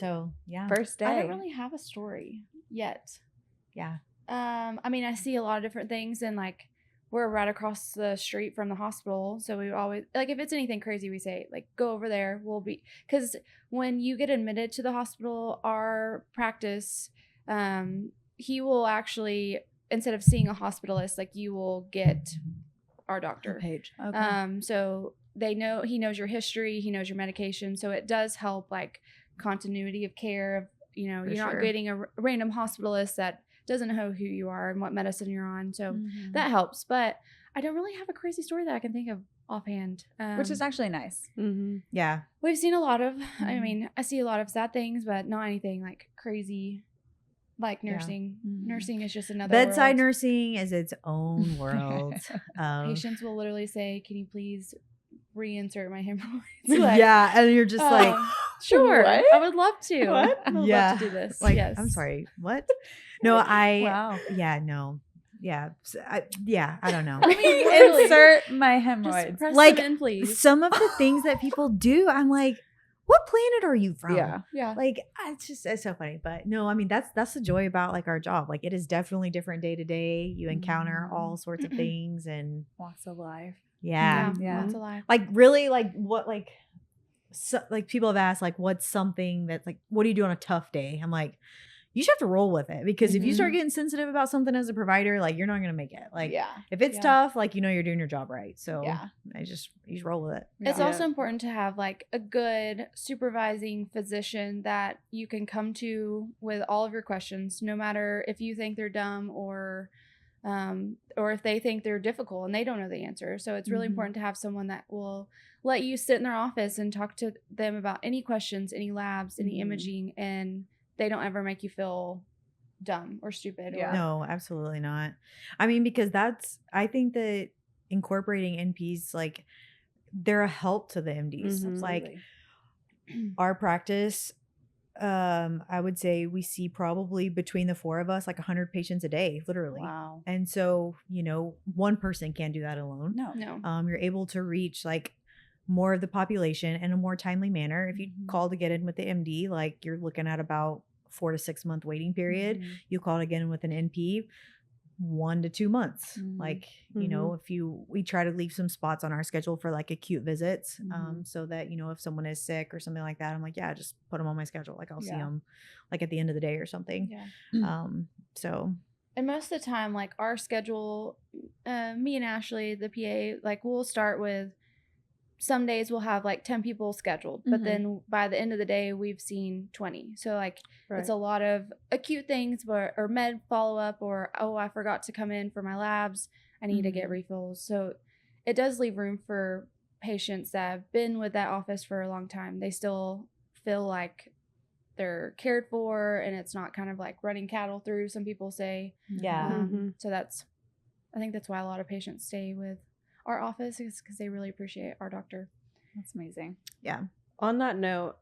So First day. I don't really have a story yet. Yeah. I mean, I see a lot of different things, and like we're right across the street from the hospital, so we always like if it's anything crazy, we say like go over there. We'll be because when you get admitted to the hospital, our practice, he will actually instead of seeing a hospitalist, like you will get our doctor. Page. Okay. So he knows your history, he knows your medication, so it does help like continuity of care. You're not getting a random hospitalist that doesn't know who you are and what medicine you're on. So that helps. But I don't really have a crazy story that I can think of offhand. Which is actually nice. Yeah. We've seen a lot of, I mean, I see a lot of sad things, but not anything like crazy like nursing. Nursing is just another bedside world. Nursing is its own world. Patients will literally say, can you please reinsert my hemorrhoids? And you're just like, sure, what? I would love to. What? I would love to do this. Like, yes. I'm sorry, what? No, wow. Yeah, no. Yeah. I don't know. Let me insert my hemorrhoids. Just press like them in, please. Some of the things that people do, I'm like, what planet are you from? Yeah. Like, it's so funny. But no, I mean, that's the joy about like our job. Like it is definitely different day to day. You encounter all sorts of things and walks of life. Yeah. Lots of life. Like really like what like so, like people have asked like what's something that's like what do you do on a tough day? I'm like, you just have to roll with it because if you start getting sensitive about something as a provider, like you're not gonna make it. Like if it's tough, like you're doing your job right. So you just roll with it. It's also important to have like a good supervising physician that you can come to with all of your questions, no matter if you think they're dumb or if they think they're difficult and they don't know the answer. So it's really important to have someone that will let you sit in their office and talk to them about any questions, any labs, any imaging, and they don't ever make you feel dumb or stupid. No, absolutely not. I mean, because I think that incorporating NPs, like they're a help to the MDs. It's like our practice, I would say we see probably between the four of us, like 100 patients a day, literally. Wow. And so, one person can't do that alone. No. You're able to reach like more of the population in a more timely manner. If you call to get in with the MD, like you're looking at about 4 to 6 month waiting period. You call to get in with an NP, 1 to 2 months. Like, we try to leave some spots on our schedule for like acute visits, so that, if someone is sick or something like that, I'm like, just put them on my schedule. Like I'll see them like at the end of the day or something. So. And most of the time, like our schedule, me and Ashley, the PA, like we'll start with some days we'll have like 10 people scheduled, but then by the end of the day, we've seen 20. So like it's a lot of acute things or med follow-up or, I forgot to come in for my labs. I need to get refills. So it does leave room for patients that have been with that office for a long time. They still feel like they're cared for and it's not kind of like running cattle through, some people say. So I think that's why a lot of patients stay with our office is because they really appreciate our doctor. That's amazing. Yeah. On that note,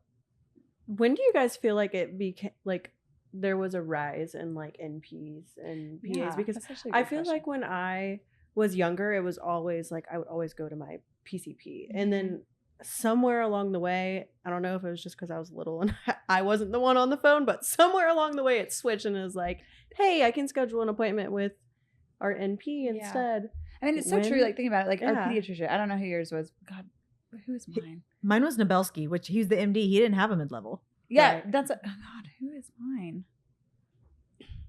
when do you guys feel like it became like there was a rise in like NPs and PAs? Because I feel like when I was younger, it was always like I would always go to my PCP. And then somewhere along the way, I don't know if it was just because I was little and I wasn't the one on the phone, but somewhere along the way it switched and it was like, hey, I can schedule an appointment with our NP instead. I mean, it's so true. Like, think about it. Like, our pediatrician, I don't know who yours was. God, who was mine? Mine was Nabelsky, which he's the MD. He didn't have a mid-level. Yeah, that's oh God, who is mine?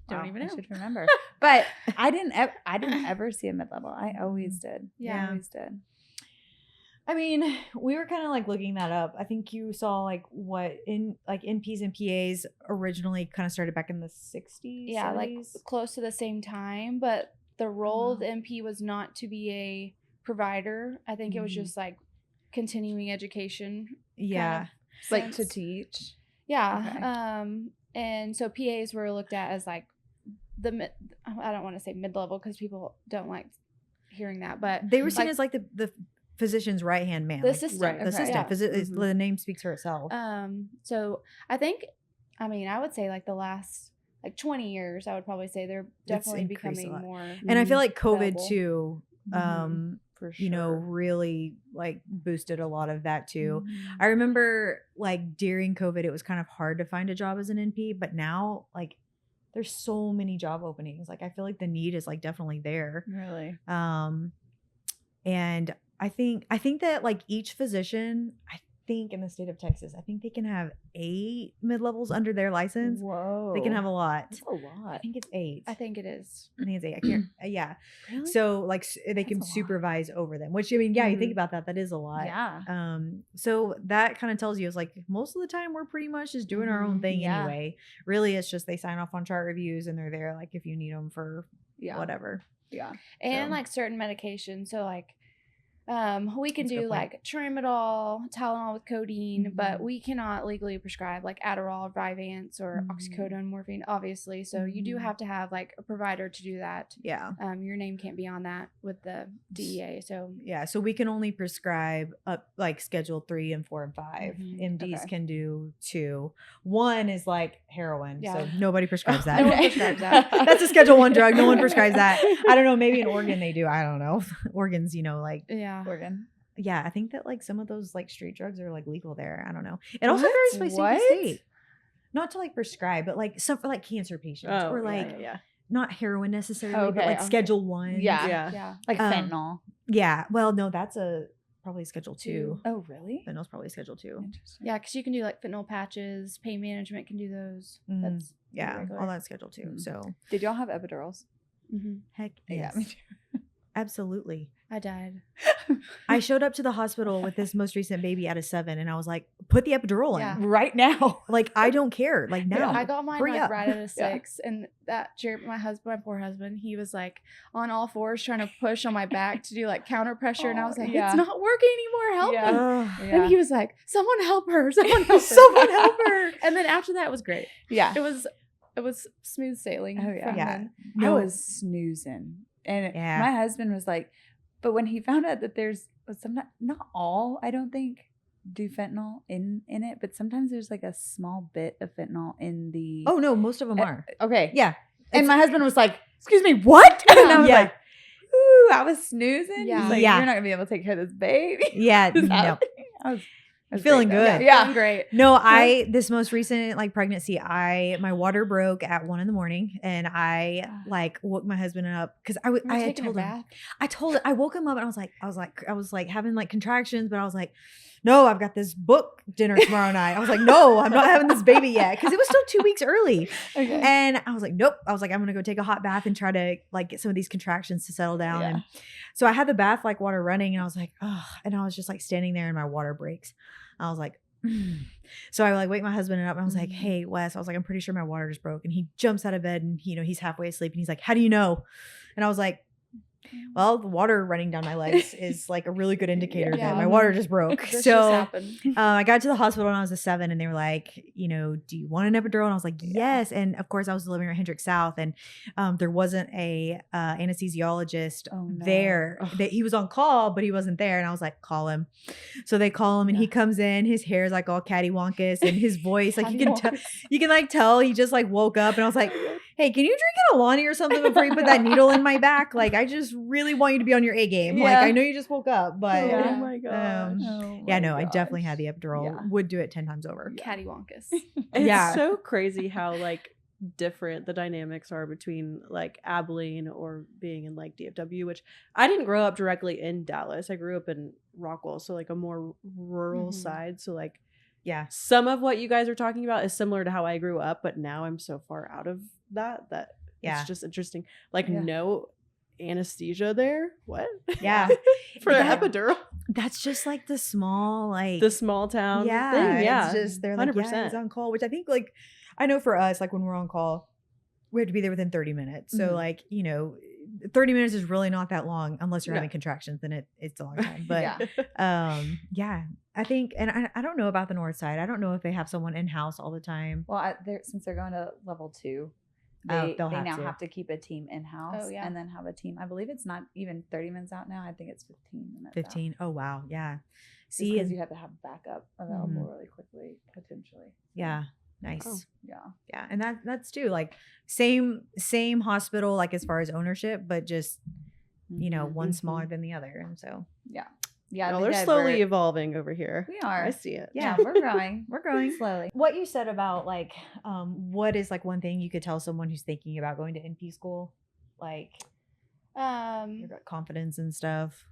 Don't even know. I should remember. But I didn't ever see a mid-level. I always did. Yeah. I always did. I mean, we were kind of like looking that up. I think you saw like what in like NPs and PAs originally kind of started back in the 60s. Yeah, 70s. like close to the same time, but the role of the NP was not to be a provider. I think it was just like continuing education. Yeah. Like to teach. Yeah. Okay. And so PAs were looked at as like I don't want to say mid-level because people don't like hearing that, but they were seen as like the physician's right-hand man. The like, assistant. Right. The assistant. The name speaks for itself. So I think, I mean, I would say like the last like 20 years, I would probably say they're definitely becoming more. And I feel like COVID available. too, For sure. you know, really like boosted a lot of that too. I remember like during COVID, it was kind of hard to find a job as an NP, but now like there's so many job openings. Like I feel like the need is like definitely there. Really? And I think that like each physician, I think in the state of Texas, I think they can have 8 mid-levels under their license. Whoa. They can have a lot. That's a lot. I think it's 8. I think it is. I think it's 8. I can't. Yeah. Really? So like they can supervise over them, which I mean, yeah, you think about that. That is a lot. Yeah. So that kind of tells you is like most of the time we're pretty much just doing our own thing anyway. Really, it's just they sign off on chart reviews and they're there like if you need them for whatever. Yeah. And like certain medications. So like we can That's a do good point. like Tramadol, Tylenol with codeine, but we cannot legally prescribe like Adderall, Vyvanse, or oxycodone, morphine, obviously. So you do have to have like a provider to do that. Yeah. Your name can't be on that with the DEA. So Yeah. So we can only prescribe up like schedule 3 and 4 and 5. MDs can do 2. 1 is like heroin. Yeah. So nobody prescribes that. No one prescribes that. That's a schedule 1 drug. No one prescribes that. I don't know. Maybe in Oregon they do. I don't know. Oregon's, you know, like Oregon. yeah, I think that like some of those like street drugs are like legal there. I don't know. It also varies by state to state. Not to like prescribe, but like some for like cancer patients or like not heroin necessarily, but like schedule 1. Yeah. Like fentanyl. Yeah. Well, no, that's probably schedule 2. Oh, really? Fentanyl's probably schedule 2. Interesting. yeah, because you can do like fentanyl patches, pain management can do those. That's regular. All that's schedule 2. So Did y'all have epidurals? heck Yeah, yes. me too. Absolutely. I died. I showed up to the hospital with this most recent baby at a 7 and I was like, put the epidural in. Right now. Like, I don't care. Like now. I got mine Hurry like up. right at a 6, and that my poor husband, he was like on all fours trying to push on my back to do like counter pressure, and I was like, it's not working anymore. Help me! And he was like, someone help her! Someone help her! Someone help her! And then after that, it was great. Yeah. It was smooth sailing. Oh yeah. from then. I was snoozing, and my husband was like, but when he found out that there's some, not all, I don't think, do fentanyl in it, but sometimes there's like a small bit of fentanyl in the. Oh no, most of them are. Okay. Yeah. And my husband was like, "Excuse me, what?" And I was like, "Ooh, I was snoozing." Yeah. He's like, Yeah. "You're not gonna be able to take care of this baby." Yeah. This No. happening. I was Feeling great, though. good. Yeah. Feeling great. No, this most recent like pregnancy, my water broke at 1 a.m. and I like woke my husband up because I had told him. I woke him up and I was like having like contractions, but I was like, no, I've got this book dinner tomorrow night. I was like, no, I'm not having this baby yet because it was still 2 weeks early. Okay. And I was like, nope. I was like, I'm gonna go take a hot bath and try to like get some of these contractions to settle down. Yeah. And so I had the bath like water running, and I was like, oh, and I was just like standing there, and my water breaks. I was like, So I like wake my husband up and I was like, hey, Wes, I was like, I'm pretty sure my water just broke. And he jumps out of bed and, you know, he's halfway asleep and he's like, how do you know? And I was like, well, the water running down my legs is like a really good indicator that my water just broke. This So just happened. I got to the hospital when I was a 7 and they were like, you know, do you want an epidural? And I was like, yes. And of course I was delivering at Hendrick South and there wasn't a anesthesiologist there. He was on call, but he wasn't there. And I was like, call him. So they call him and he comes in, his hair is like all cattywampus and his voice, like you can like tell he just like woke up and I was like, hey, can you drink an Alani or something before you put that needle in my back? Like, I just really want you to be on your A game. Like, I know you just woke up, but oh my gosh. I definitely had the epidural. Yeah. Would do it 10 times over. Cattywampus. It's so crazy how like different the dynamics are between like Abilene or being in like DFW, which I didn't grow up directly in Dallas. I grew up in Rockwell, so like a more rural side. So like, yeah, some of what you guys are talking about is similar to how I grew up, but now I'm so far out of that it's just interesting. Like no anesthesia there. What? Yeah. For an epidural. That's just like the small town thing. Yeah. It's just they're like 100%. Yeah, it's on call, which I think like I know for us, like when we're on call, we have to be there within 30 minutes. So like, 30 minutes is really not that long unless you're having contractions, then it's a long time. But I think, and I don't know about the north side. I don't know if they have someone in-house all the time. Well, since they're going to level 2, they now have to keep a team in-house and then have a team. I believe it's not even 30 minutes out now. I think it's 15 minutes 15. out. Oh, wow. Yeah. See, because you have to have backup available really quickly, potentially. Yeah. Nice. Oh, yeah. And that's too like same hospital, like as far as ownership, but just, one smaller than the other. And so, yeah, well, they're slowly evolving over here. We are. I see it. Yeah, we're growing. We're growing slowly. What you said about like, what is like one thing you could tell someone who's thinking about going to NP school, like, confidence and stuff.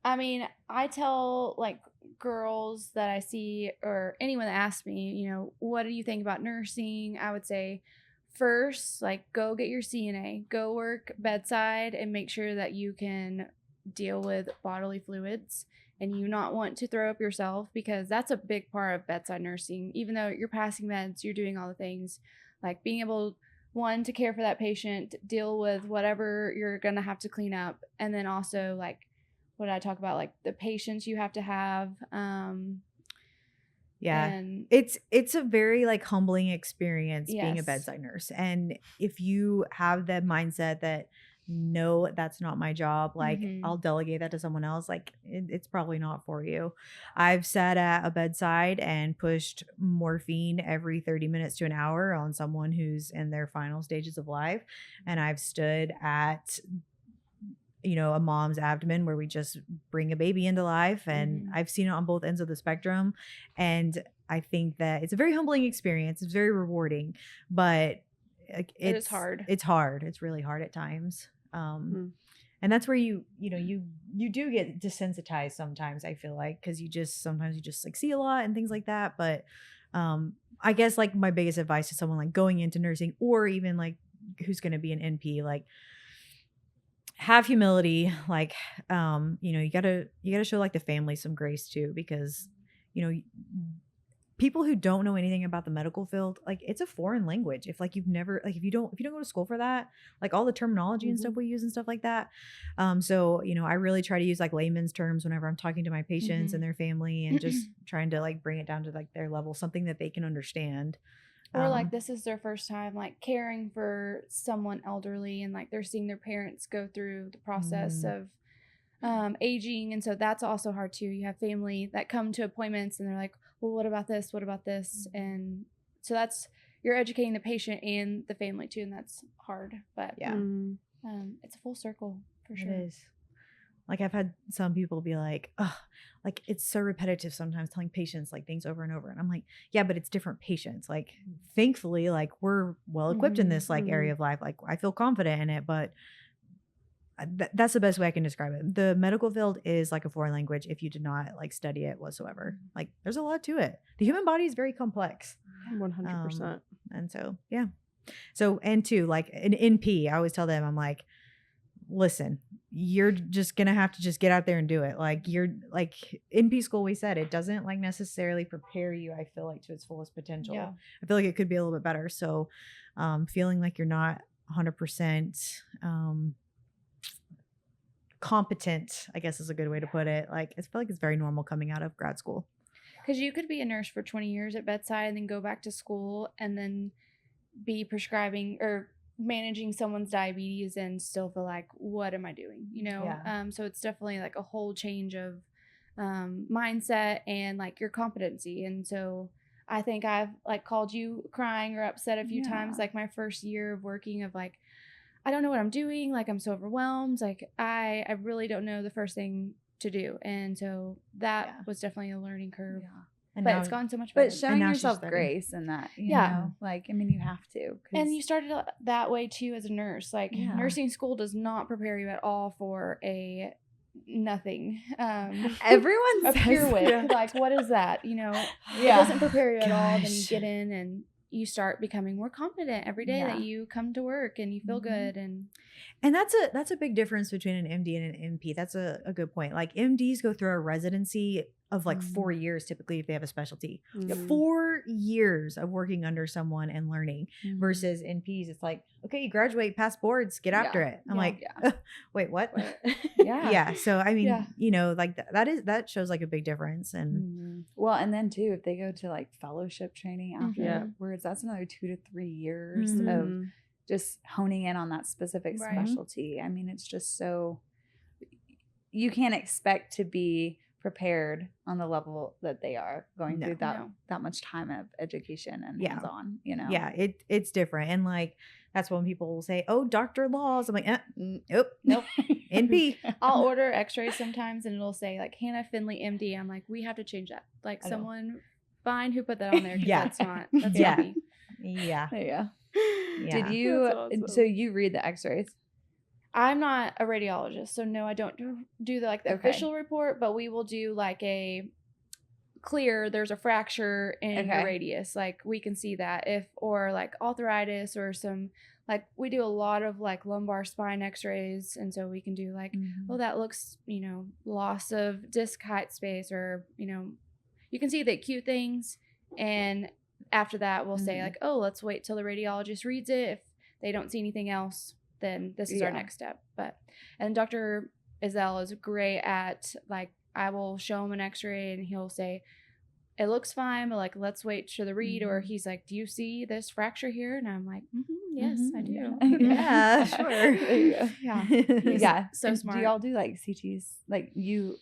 I mean, I tell like girls that I see or anyone that asks me, what do you think about nursing? I would say first, like, go get your CNA, go work bedside and make sure that you can deal with bodily fluids and you not want to throw up yourself, because that's a big part of bedside nursing. Even though you're passing meds, you're doing all the things, like being able, one, to care for that patient, deal with whatever you're going to have to clean up, and then also like what I talk about, like the patients you have to have. And it's a very like humbling experience being a bedside nurse. And if you have the mindset that no, that's not my job, like I'll delegate that to someone else, like it's probably not for you. I've sat at a bedside and pushed morphine every 30 minutes to an hour on someone who's in their final stages of life, and I've stood at a mom's abdomen where we just bring a baby into life, and I've seen it on both ends of the spectrum. And I think that it's a very humbling experience. It's very rewarding, but it's hard. It's hard. It's really hard at times. And that's where you do get desensitized sometimes, I feel like, because sometimes you just like see a lot and things like that. But I guess like my biggest advice to someone like going into nursing, or even like who's going to be an NP, like, have humility. Like, you gotta show like the family some grace too, because, people who don't know anything about the medical field, like it's a foreign language. If like you've never, like if you don't go to school for that, like all the terminology and stuff we use and stuff like that. So, I really try to use like layman's terms whenever I'm talking to my patients and their family, and just trying to like bring it down to like their level, something that they can understand. Or like this is their first time like caring for someone elderly, and like they're seeing their parents go through the process of aging, and so that's also hard too. You have family that come to appointments and they're like, well, what about this, and so that's, you're educating the patient and the family too, and that's hard. But it's a full circle for sure. It is. Like I've had some people be like, oh, like it's so repetitive sometimes telling patients like things over and over. And I'm like, yeah, but it's different patients. Like thankfully, like we're well equipped in this like area of life. Like I feel confident in it, but that's the best way I can describe it. The medical field is like a foreign language if you did not like study it whatsoever. Like there's a lot to it. The human body is very complex. 100%. And so, yeah. So, and two, like an NP, I always tell them, I'm like, listen, you're just going to have to just get out there and do it. Like you're like NP school, we said it doesn't like necessarily prepare you, I feel like, to its fullest potential. Yeah. I feel like it could be a little bit better. So feeling like you're not 100% competent, I guess is a good way to put it. Like I feel like it's very normal coming out of grad school. Because you could be a nurse for 20 years at bedside and then go back to school and then be prescribing or managing someone's diabetes and still feel like, what am I doing? So it's definitely like a whole change of mindset and like your competency. And so I think I've like called you crying or upset a few times, like my first year of working of like, I don't know what I'm doing. Like I'm so overwhelmed. Like I really don't know the first thing to do. And so that was definitely a learning curve. Yeah. But it's gone so much better. But showing yourself grace in that, you know, like, I mean, you have to. And you started that way too as a nurse. Like nursing school does not prepare you at all for a nothing. Everyone a says pure wit. Like, what is that? You know, it doesn't prepare you at all. Then you get in and you start becoming more confident every day that you come to work and you feel good. And that's a big difference between an MD and an MP. That's a good point. Like MDs go through a residency of like 4 years typically if they have a specialty. 4 years of working under someone and learning versus NPs. It's like, okay, you graduate, pass boards, get after it. I'm like, wait, what? Yeah. So I mean, you know, like that shows like a big difference. And well, and then too, if they go to like fellowship training afterwards, that's another 2 to 3 years of just honing in on that specific specialty. I mean, it's just so, you can't expect to be prepared on the level that they are going through that much time of education and hands-on, you know? Yeah, it's different. And like, that's when people will say, oh, Dr. Laws. I'm like, nope. NP. I'll order x-rays sometimes and it'll say like Hannah Finley, MD. I'm like, we have to change that. Like someone find who put that on there. That's not me. Yeah. Did you, awesome. So you read the x-rays? I'm not a radiologist, so no, I don't do the official report, but we will do like a clear, there's a fracture in your radius. Like we can see that or like arthritis or some, like we do a lot of like lumbar spine x-rays. And so we can do like, well, that looks, you know, loss of disc height space or, you know, you can see the acute things. And after that, we'll say like, oh, let's wait till the radiologist reads it. If they don't see anything else, then this is our next step. And Dr. Izell is great at like, I will show him an x-ray and he'll say, it looks fine, but like, let's wait for the read. Or he's like, do you see this fracture here? And I'm like, yes, I do. Yeah, sure. Yeah. So smart. Do y'all do like CTs? Like you...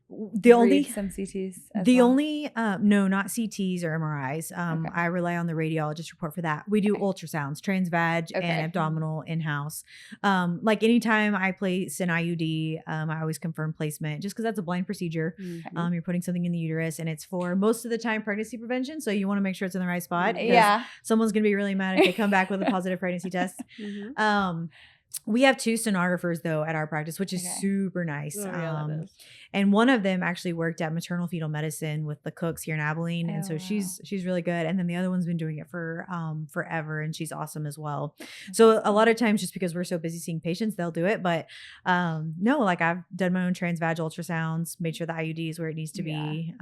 The only some CTs only no, not CTs or MRIs. I rely on the radiologist report for that. We do ultrasounds, transvag and abdominal in-house. Like anytime I place an IUD, I always confirm placement just because that's a blind procedure. You're putting something in the uterus and it's for most of the time pregnancy prevention. So you want to make sure it's in the right spot. Someone's gonna be really mad if they come back with a positive pregnancy test. We have 2 sonographers though at our practice, which is super nice. And one of them actually worked at maternal fetal medicine with the Cooks here in Abilene. And so she's really good. And then the other one's been doing it for forever. And she's awesome as well. So a lot of times just because we're so busy seeing patients, they'll do it. But no, like I've done my own transvaginal ultrasounds, made sure the IUD is where it needs to be.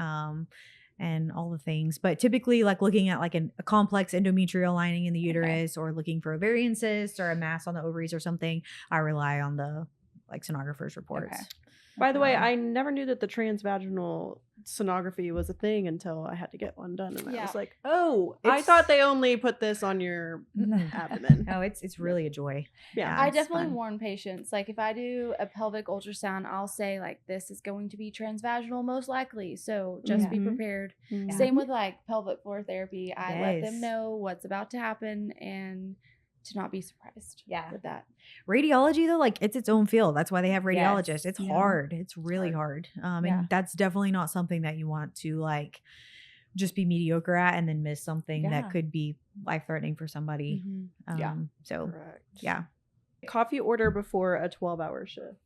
And all the things, but typically like looking at like a complex endometrial lining in the uterus or looking for ovarian cyst or a mass on the ovaries or something, I rely on the like sonographer's reports. By the way, I never knew that the transvaginal sonography was a thing until I had to get one done. And I was like, oh, I thought they only put this on your abdomen. No, it's really a joy. Yeah, I definitely warn patients. Like if I do a pelvic ultrasound, I'll say like, this is going to be transvaginal most likely. So just be prepared. Same with like pelvic floor therapy. I let them know what's about to happen and to not be surprised with that. Radiology though, like it's its own field. That's why they have radiologists. It's hard. It's really hard. And that's definitely not something that you want to like just be mediocre at and then miss something that could be life-threatening for somebody. So Coffee order before a 12-hour shift.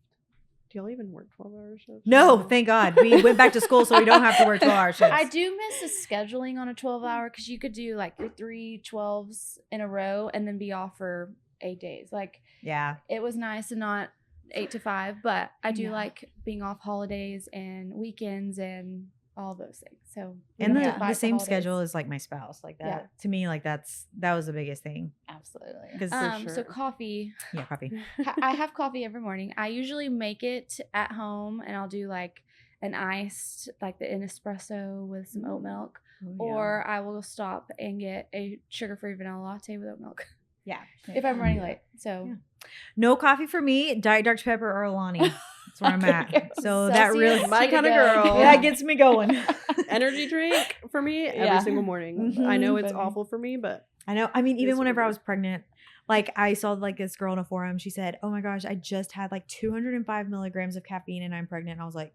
Do y'all even work 12-hour shifts? No, thank God. We went back to school so we don't have to work 12-hour shifts. I do miss the scheduling on a 12-hour because you could do like your 3 12s in a row and then be off for 8 days. Like, it was nice and not 8 to 5, but I do like being off holidays and weekends and all those things. So and the same schedule is like my spouse. Like that to me, like that was the biggest thing. Absolutely. Because so coffee. Yeah, coffee. I have coffee every morning. I usually make it at home, and I'll do like an iced, like an espresso with some oat milk, or I will stop and get a sugar-free vanilla latte with oat milk. Yeah. If I'm running late. So No coffee for me. Diet Dr. Pepper or Alani. That's where I'm at. So that Celsius, really my kind of girl. Yeah, gets me going. Energy drink for me every single morning. I know it's awful for me, but I know. I mean, even whenever I was pregnant, like I saw like this girl in a forum. She said, "Oh my gosh, I just had like 205 milligrams of caffeine and I'm pregnant." And I was like,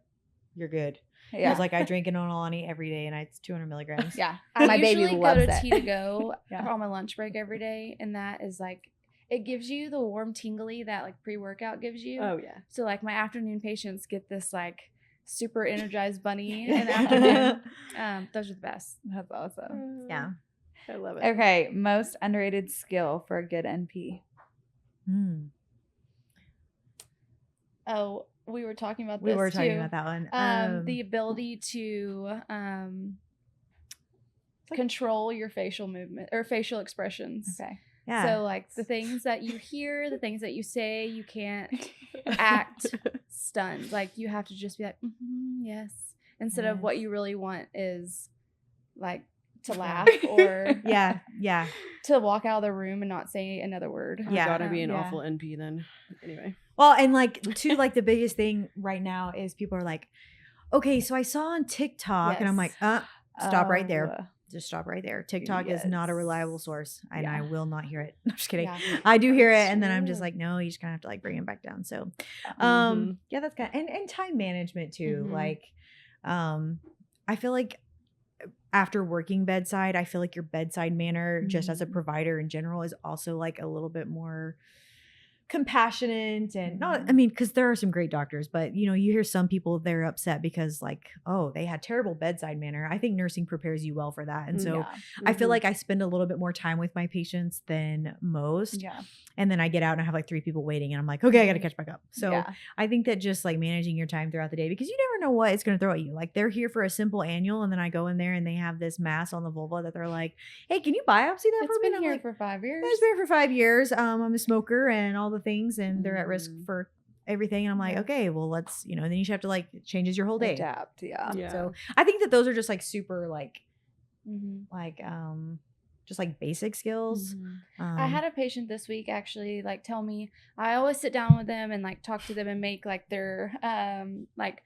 "You're good." Yeah. I was like, I drink an Alani every day and it's 200 milligrams. Yeah. My baby loves it. I usually go to Tea-to-Go on my lunch break every day. And that is like, it gives you the warm tingly that like pre-workout gives you. Oh, yeah. So like my afternoon patients get this like super energized bunny in the afternoon. Those are the best. That's awesome. Yeah. I love it. Okay. Most underrated skill for a good NP. Oh, we were talking about this We were too. talking about that one. The ability to control your facial movement or facial expressions. Okay. Yeah. So like the things that you hear, the things that you say, you can't act stunned. Like you have to just be like, yes. Instead of what you really want is like to laugh or yeah to walk out of the room and not say another word. Yeah. Gotta be an awful NP then. Anyway. Well, and like too, like the biggest thing right now is people are like, okay, so I saw on TikTok and I'm like, stop right there. Just stop right there. TikTok is not a reliable source and I will not hear it. I'm just kidding. Yeah. I do hear it and then I'm just like, no, you just kind of have to like bring it back down. So yeah, that's kind of, and time management too. Like I feel like after working bedside, I feel like your bedside manner just as a provider in general is also like a little bit more compassionate and not, I mean, because there are some great doctors, but you know, you hear some people, they're upset because like, oh, they had terrible bedside manner. I think nursing prepares you well for that. And so I feel like I spend a little bit more time with my patients than most. Yeah. And then I get out and I have like 3 people waiting and I'm like, okay, I got to catch back up. So I think that just like managing your time throughout the day, because you never know what it's going to throw at you. Like they're here for a simple annual and then I go in there and they have this mass on the vulva that they're like, hey, can you biopsy that for me? It's been here for 5 years. It's been here for 5 years. I'm a smoker and all the things and they're at risk for everything. And I'm like, okay, well, let's, you know, and then you should have to like changes your whole day. Adapt. Yeah. So I think that those are just like super like, just like basic skills. I had a patient this week actually like tell me, I always sit down with them and like talk to them and make like their like,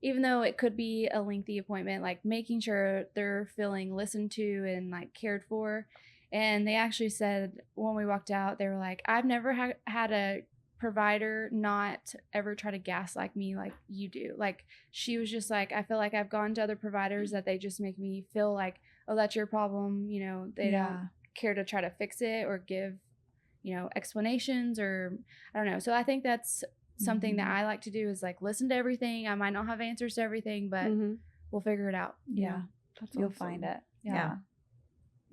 even though it could be a lengthy appointment, like making sure they're feeling listened to and like cared for. And they actually said when we walked out, they were like, I've never had a provider not ever try to gaslight me like you do. Like she was just like, I feel like I've gone to other providers that they just make me feel like, oh, that's your problem. You know, they don't care to try to fix it or give, you know, explanations or I don't know. So I think that's something that I like to do is like listen to everything. I might not have answers to everything, but we'll figure it out. Yeah. You'll find it. Yeah.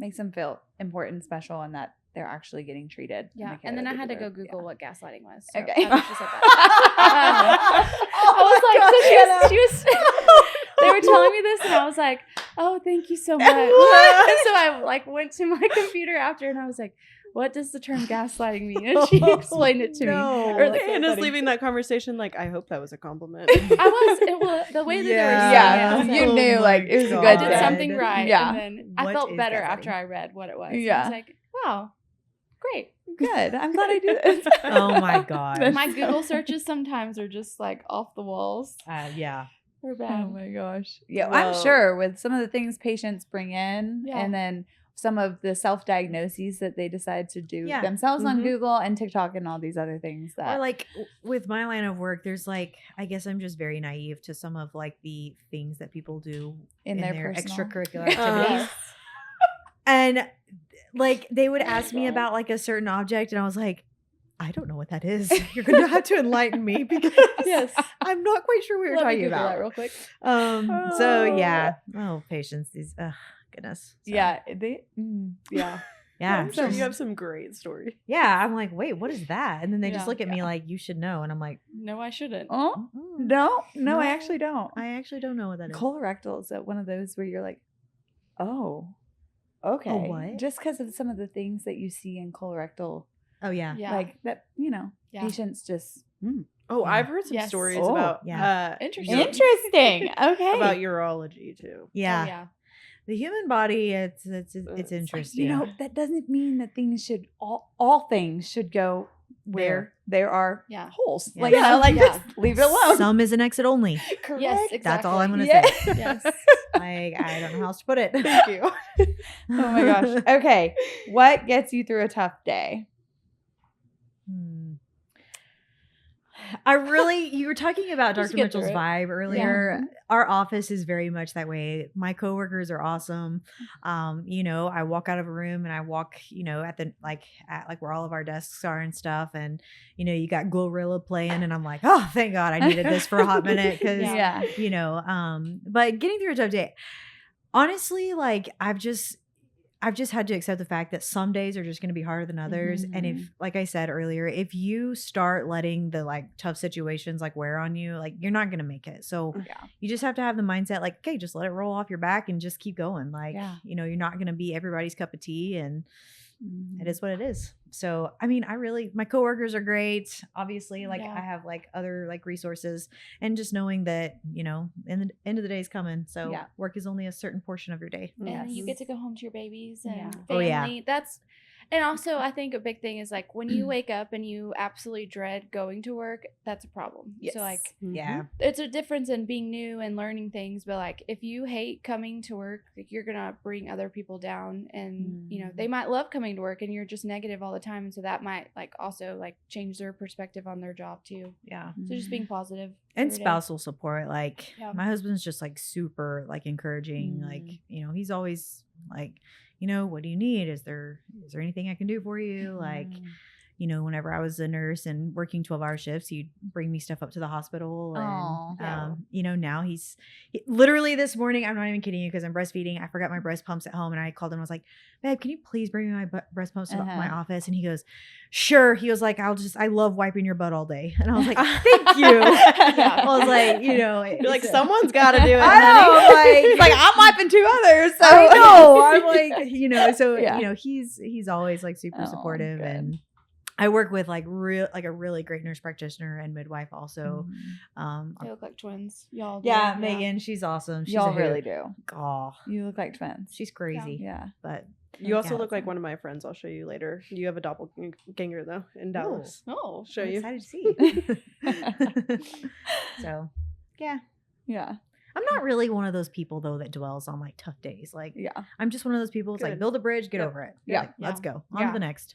Makes them feel important, special, and that they're actually getting treated. Yeah. And then I had to go Google what gaslighting was. So okay. I was like, so she was they were telling me this and I was like, oh, thank you so much. And so I like went to my computer after and I was like, what does the term gaslighting mean? And she explained it to me. Or Hannah's leaving that conversation like, I hope that was a compliment. It was the way that they were saying it. You knew like it was a good I did something right. Yeah. And then I felt better after I read what it was. Yeah. I was like, wow, great. Good. I'm glad I did this. Oh my God. My Google searches sometimes are just like off the walls. Yeah. They're bad. Oh my gosh. Yeah. Well, I'm sure with some of the things patients bring in and then some of the self-diagnoses that they decide to do themselves on Google and TikTok and all these other things that or like with my line of work, there's like, I guess I'm just very naive to some of like the things that people do in their extracurricular activities. And like they would ask me about like a certain object and I was like, I don't know what that is. You're going to have to enlighten me because I'm not quite sure what you're talking about. That real quick. So yeah. Oh, patience. These, goodness. So. Yeah. Yeah. I'm sure you have some great stories. Yeah. I'm like, wait, what is that? And then they just look at me like, you should know. And I'm like, no, I shouldn't. Oh, no, I actually don't. I actually don't know what that is. Colorectal is one of those where you're like, oh, okay. Oh, what? Just because of some of the things that you see in colorectal. Oh, yeah. Like that, you know, patients just. Oh, I've heard some stories about. Interesting. Okay. About urology too. Yeah. Yeah. The human body, it's interesting. Like, you know, that doesn't mean that things should all things should go where there are holes. Yeah. Like, you know, like just leave it alone. Some is an exit only. Correct. Yes, exactly. That's all I'm going to say. Yes. Like, I don't know how else to put it. Thank you. Oh my gosh. Okay. What gets you through a tough day? You were talking about Just Dr. get Mitchell's through it. vibe earlier. Our office is very much that way. My coworkers are awesome. You know, I walk out of a room and I walk, you know, at where all of our desks are and stuff. And, you know, you got Glorilla playing and I'm like, oh, thank God I needed this for a hot minute. Cause you know, but getting through a tough day, honestly, like I've just had to accept the fact that some days are just going to be harder than others. And if, like I said earlier, if you start letting the like tough situations like wear on you, like you're not going to make it. So you just have to have the mindset like, okay, just let it roll off your back and just keep going. Like, you know, you're not going to be everybody's cup of tea and it is what it is. So, I mean, my coworkers are great. Obviously, like I have like other like resources and just knowing that, you know, in the end of the day is coming. So work is only a certain portion of your day. And you get to go home to your babies and family. Oh, yeah. And also, I think a big thing is like when you wake up and you absolutely dread going to work, that's a problem. Yes. So like, it's a difference in being new and learning things. But like, if you hate coming to work, like you're gonna bring other people down, and you know they might love coming to work, and you're just negative all the time. And so that might like also like change their perspective on their job too. Yeah. So just being positive and spousal support. Like my husband's just like super like encouraging. Like, you know, he's always like, you know, what do you need? Is there anything I can do for you? Like, you know, whenever I was a nurse and working 12-hour shifts, he'd bring me stuff up to the hospital. And, you know, now literally this morning, I'm not even kidding you because I'm breastfeeding. I forgot my breast pumps at home and I called him and was like, babe, can you please bring me my breast pumps to my office? And he goes, sure. He was like, I love wiping your butt all day. And I was like, thank you. I was like, you know. You're like, someone's got to do it. I know. Like I'm wiping 2 others. So. I know. I'm like, you know, so, you know, he's always like super supportive. Good. And I work with like a really great nurse practitioner and midwife also. They look like twins. Y'all. Yeah, Megan, she's awesome. Y'all really do. Oh, you look like twins. She's crazy. Yeah. But you also look like one of my friends. I'll show you later. You have a doppelganger though in Dallas. Oh, show you. I'm excited to see. So, yeah. I'm not really one of those people though that dwells on like tough days. Like, I'm just one of those people. It's like build a bridge, get over it. Like, let's go on to the next.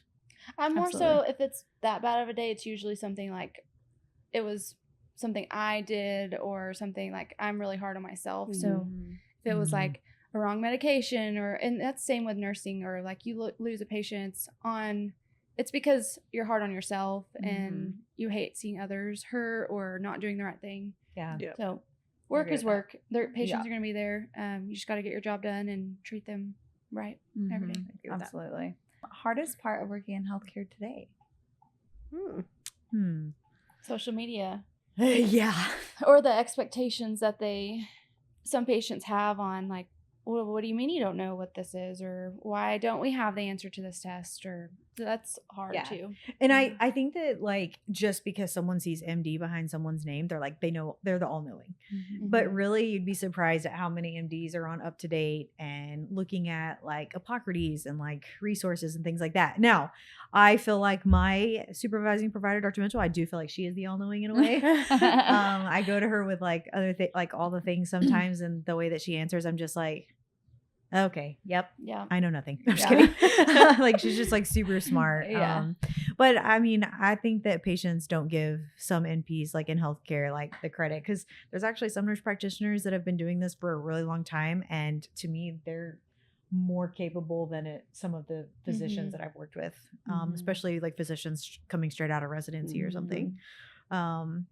I'm more so if it's that bad of a day, it's usually something like it was something I did or something like I'm really hard on myself. So if it was like a wrong medication and that's the same with nursing or like you lose a patient it's because you're hard on yourself and you hate seeing others hurt or not doing the right thing. Yeah. So work is work. Their patients are going to be there. You just got to get your job done and treat them right every day. Absolutely. Hardest part of working in healthcare today? Social media. Yeah. Or the expectations that some patients have on like, well, what do you mean you don't know what this is? Or why don't we have the answer to this test? Or that's hard too. And I think that like, just because someone sees MD behind someone's name, they're like, they know, they're the all knowing, but really you'd be surprised at how many MDs are on Up to Date and looking at like Hippocrates and like resources and things like that. Now I feel like my supervising provider, Dr. Mitchell, I do feel like she is the all knowing in a way. I go to her with like other things, like all the things sometimes, and the way that she answers, I'm just like, okay. Yep. Yeah. I know nothing. I'm just kidding. Like she's just like super smart. But I mean, I think that patients don't give some NPs like in healthcare like the credit, because there's actually some nurse practitioners that have been doing this for a really long time, and to me, they're more capable than some of the physicians that I've worked with, especially like physicians coming straight out of residency or something. Other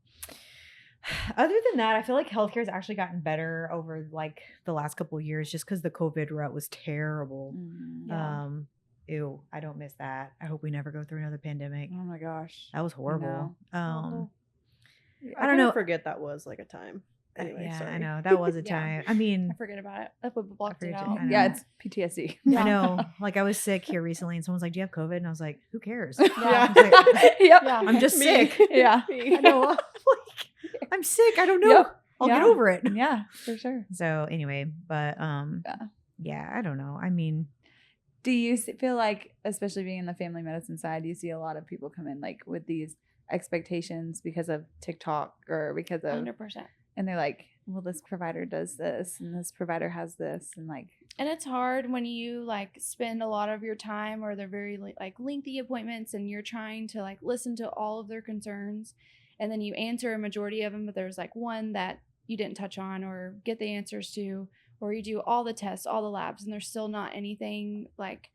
than that, I feel like healthcare has actually gotten better over like the last couple of years, just because the COVID rut was terrible. Ew, I don't miss that. I hope we never go through another pandemic. Oh my gosh, that was horrible. I don't know. Forget that was like a time. Anyway, sorry. I know that was a time. I mean, I forget about it. I blocked it out. Yeah, it's PTSD. I know. Like I was sick here recently, and someone's like, "Do you have COVID?" And I was like, "Who cares?" I'm just sick. I know. I'm sick. I don't know. I'll get over it. Yeah, for sure. So anyway, but I don't know. I mean, Do you feel like, especially being in the family medicine side, you see a lot of people come in like with these expectations because of TikTok or because of 100%. And they're like, well, this provider does this and this provider has this, and like, and it's hard when you like spend a lot of your time, or they're very like lengthy appointments, and you're trying to like listen to all of their concerns, and then you answer a majority of them, but there's like one that you didn't touch on or get the answers to, or you do all the tests, all the labs, and there's still not anything like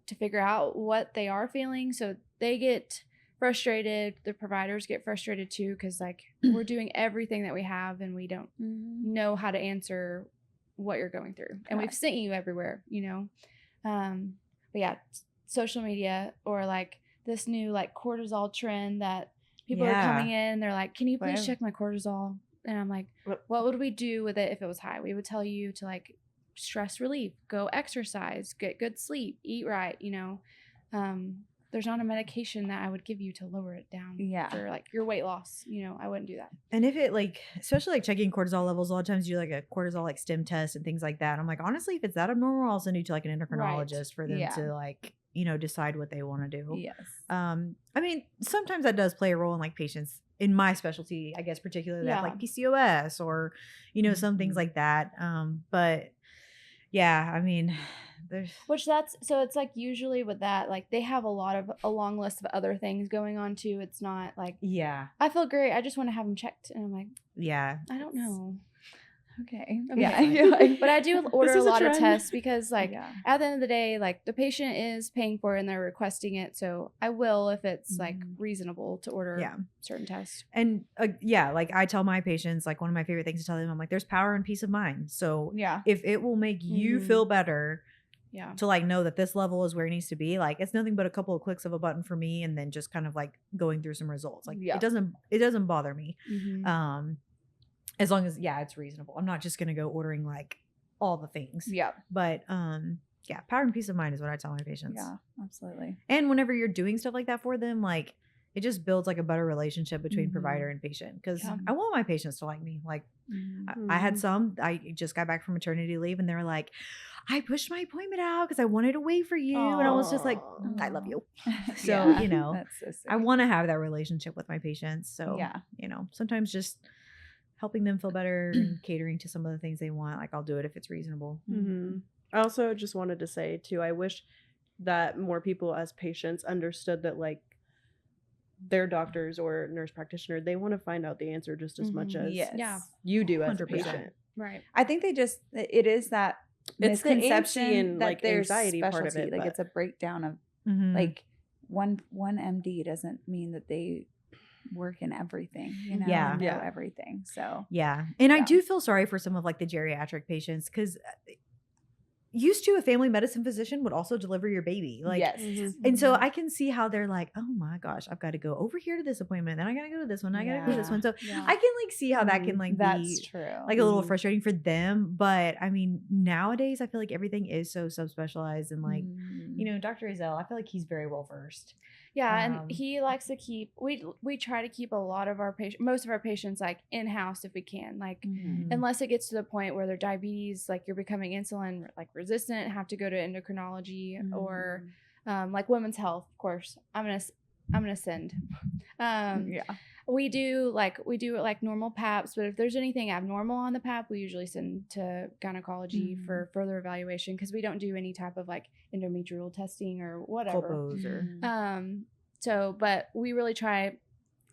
to figure out what they are feeling. So they get frustrated. The providers get frustrated too, because like we're doing everything that we have and we don't know how to answer what you're going through. And we've sent you everywhere, you know. But yeah, social media, or like this new like cortisol trend that people are coming in. They're like, can you please check my cortisol? And I'm like, what would we do with it if it was high? We would tell you to like stress relief, go exercise, get good sleep, eat right, you know. There's not a medication that I would give you to lower it down for like your weight loss. You know, I wouldn't do that. And if it like, especially like checking cortisol levels, a lot of times you do like a cortisol like stim test and things like that. I'm like, honestly, if it's that abnormal, I'll send you to like an endocrinologist for them to like, you know, decide what they want to do. Yes. I mean, sometimes that does play a role in like patients in my specialty, I guess, particularly that like PCOS or, you know, some things like that. But yeah, I mean, so it's like usually with that, like they have a long list of other things going on too. It's not like, I feel great, I just want to have them checked. And I'm like, I don't know. Okay. But I do order a lot of tests because like at the end of the day, like the patient is paying for it and they're requesting it. So I will, if it's like reasonable to order certain tests. And like I tell my patients, like one of my favorite things to tell them, I'm like, there's power in peace of mind. So if it will make you feel better to like know that this level is where it needs to be, like it's nothing but a couple of clicks of a button for me, and then just kind of like going through some results. Like it doesn't bother me. As long as it's reasonable. I'm not just gonna go ordering like all the things. But power and peace of mind is what I tell my patients. Yeah, absolutely. And whenever you're doing stuff like that for them, like it just builds like a better relationship between provider and patient. Because I want my patients to like me. Like I had some. I just got back from maternity leave, and they were like, I pushed my appointment out because I wanted to wait for you. And I was just like, I love you. So, you know, that's so I want to have that relationship with my patients. So, you know, sometimes just helping them feel better and catering to some of the things they want. Like I'll do it if it's reasonable. I also just wanted to say too, I wish that more people as patients understood that like their doctors or nurse practitioner, they want to find out the answer just as much as you do as 100%. A patient. Right. I think it is that misconception and that like there's anxiety specialty. part of it. Like it's a breakdown of like one MD doesn't mean that they work in everything, you know, know everything. So and I do feel sorry for some of like the geriatric patients, because used to a family medicine physician would also deliver your baby, like and so I can see how they're like, oh my gosh, I've got to go over here to this appointment, then I gotta go to this one, I gotta go to this one. So I can like see how that can like that's be true, like a little frustrating for them. But I mean, nowadays I feel like everything is so subspecialized, and like you know, Dr. Azell, I feel like he's very well versed. And he likes to keep, we try to keep a lot of our most of our patients like in-house if we can, like unless it gets to the point where their diabetes, like you're becoming insulin like resistant, have to go to endocrinology or like women's health, of course. I'm gonna send. We do like normal PAPs, but if there's anything abnormal on the PAP, we usually send to gynecology for further evaluation, because we don't do any type of like endometrial testing or whatever. So, but we really try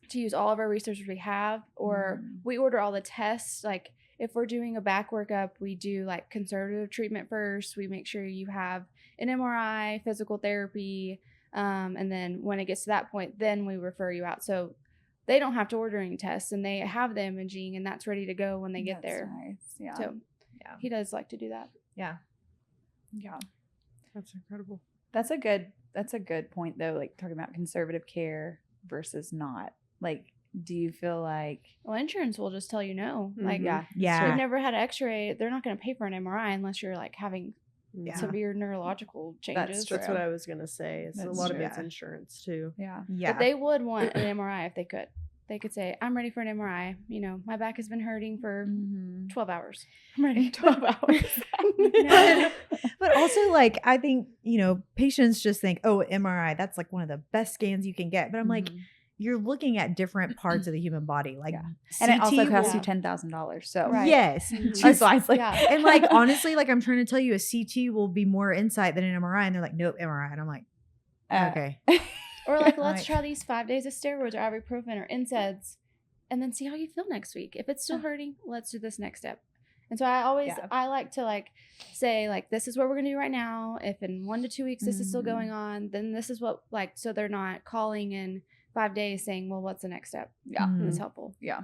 to use all of our resources we have, or we order all the tests. Like if we're doing a back workup, we do like conservative treatment first. We make sure you have an MRI, physical therapy, and then when it gets to that point, then we refer you out. So they don't have to order any tests, and they have the imaging, and that's ready to go when they get there. Nice. So he does like to do that. That's incredible. That's a good point though, like talking about conservative care versus not. Like, do you feel like, well, insurance will just tell you no. Like so you've never had an x-ray, they're not going to pay for an MRI unless you're like having severe neurological changes. That's what I was gonna say. It's a lot of it's insurance too. But they would want an MRI if they could. they could say, I'm ready for an MRI. You know, my back has been hurting for 12 hours. I'm ready. 12 hours. But also, like, I think, you know, patients just think, oh, MRI, that's like one of the best scans you can get. But I'm like, you're looking at different parts of the human body. Like, and it also costs you $10,000. So yes. That's why it's like, and like, honestly, like, I'm trying to tell you, a CT will be more insight than an MRI. And they're like, nope, MRI. And I'm like, okay. Or like, let's try these 5 days of steroids or ibuprofen or NSAIDs and then see how you feel next week. If it's still hurting, let's do this next step. And so I like to like say like, this is what we're going to do right now. If in 1 to 2 weeks this is still going on, then this is what, like, so they're not calling in 5 days saying, well, what's the next step? Yeah. It's helpful. Yeah.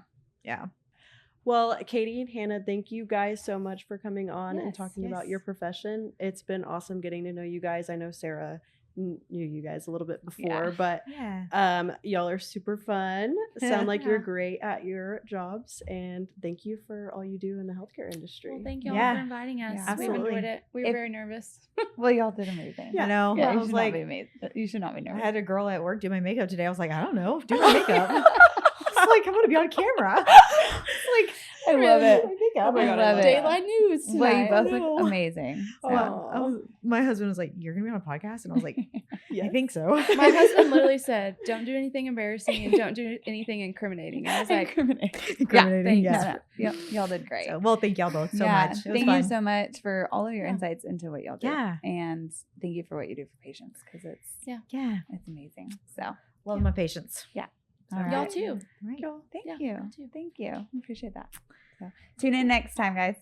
Well, Katie and Hannah, thank you guys so much for coming on and talking about your profession. It's been awesome getting to know you guys. I know Sarah knew you guys a little bit before, but y'all are super fun. Sound like you're great at your jobs, and thank you for all you do in the healthcare industry. Well, thank you all for inviting us. Absolutely. We've enjoyed it. We were very nervous. Well, y'all did amazing. I know. Yeah, I was like, you should not be nervous. I had a girl at work do my makeup today. I was like, I don't know, do my makeup. I was like, I'm gonna be on camera. It's like, I love it. Oh my God, I love it. Daylight News tonight. Well, you both look amazing. So. My husband was like, you're gonna be on a podcast? And I was like, I think so. My husband literally said, don't do anything embarrassing and don't do anything incriminating. And I was like, incriminating. Yeah. Yep. Y'all did great. So, well, thank y'all both so much. Thank you so much for all of your insights into what y'all do. Yeah. And thank you for what you do for patients, because it's it's amazing. So love my patients. Yeah. All right. Y'all too. Right. Thank you. Thank you. I appreciate that. So tune in next time, guys.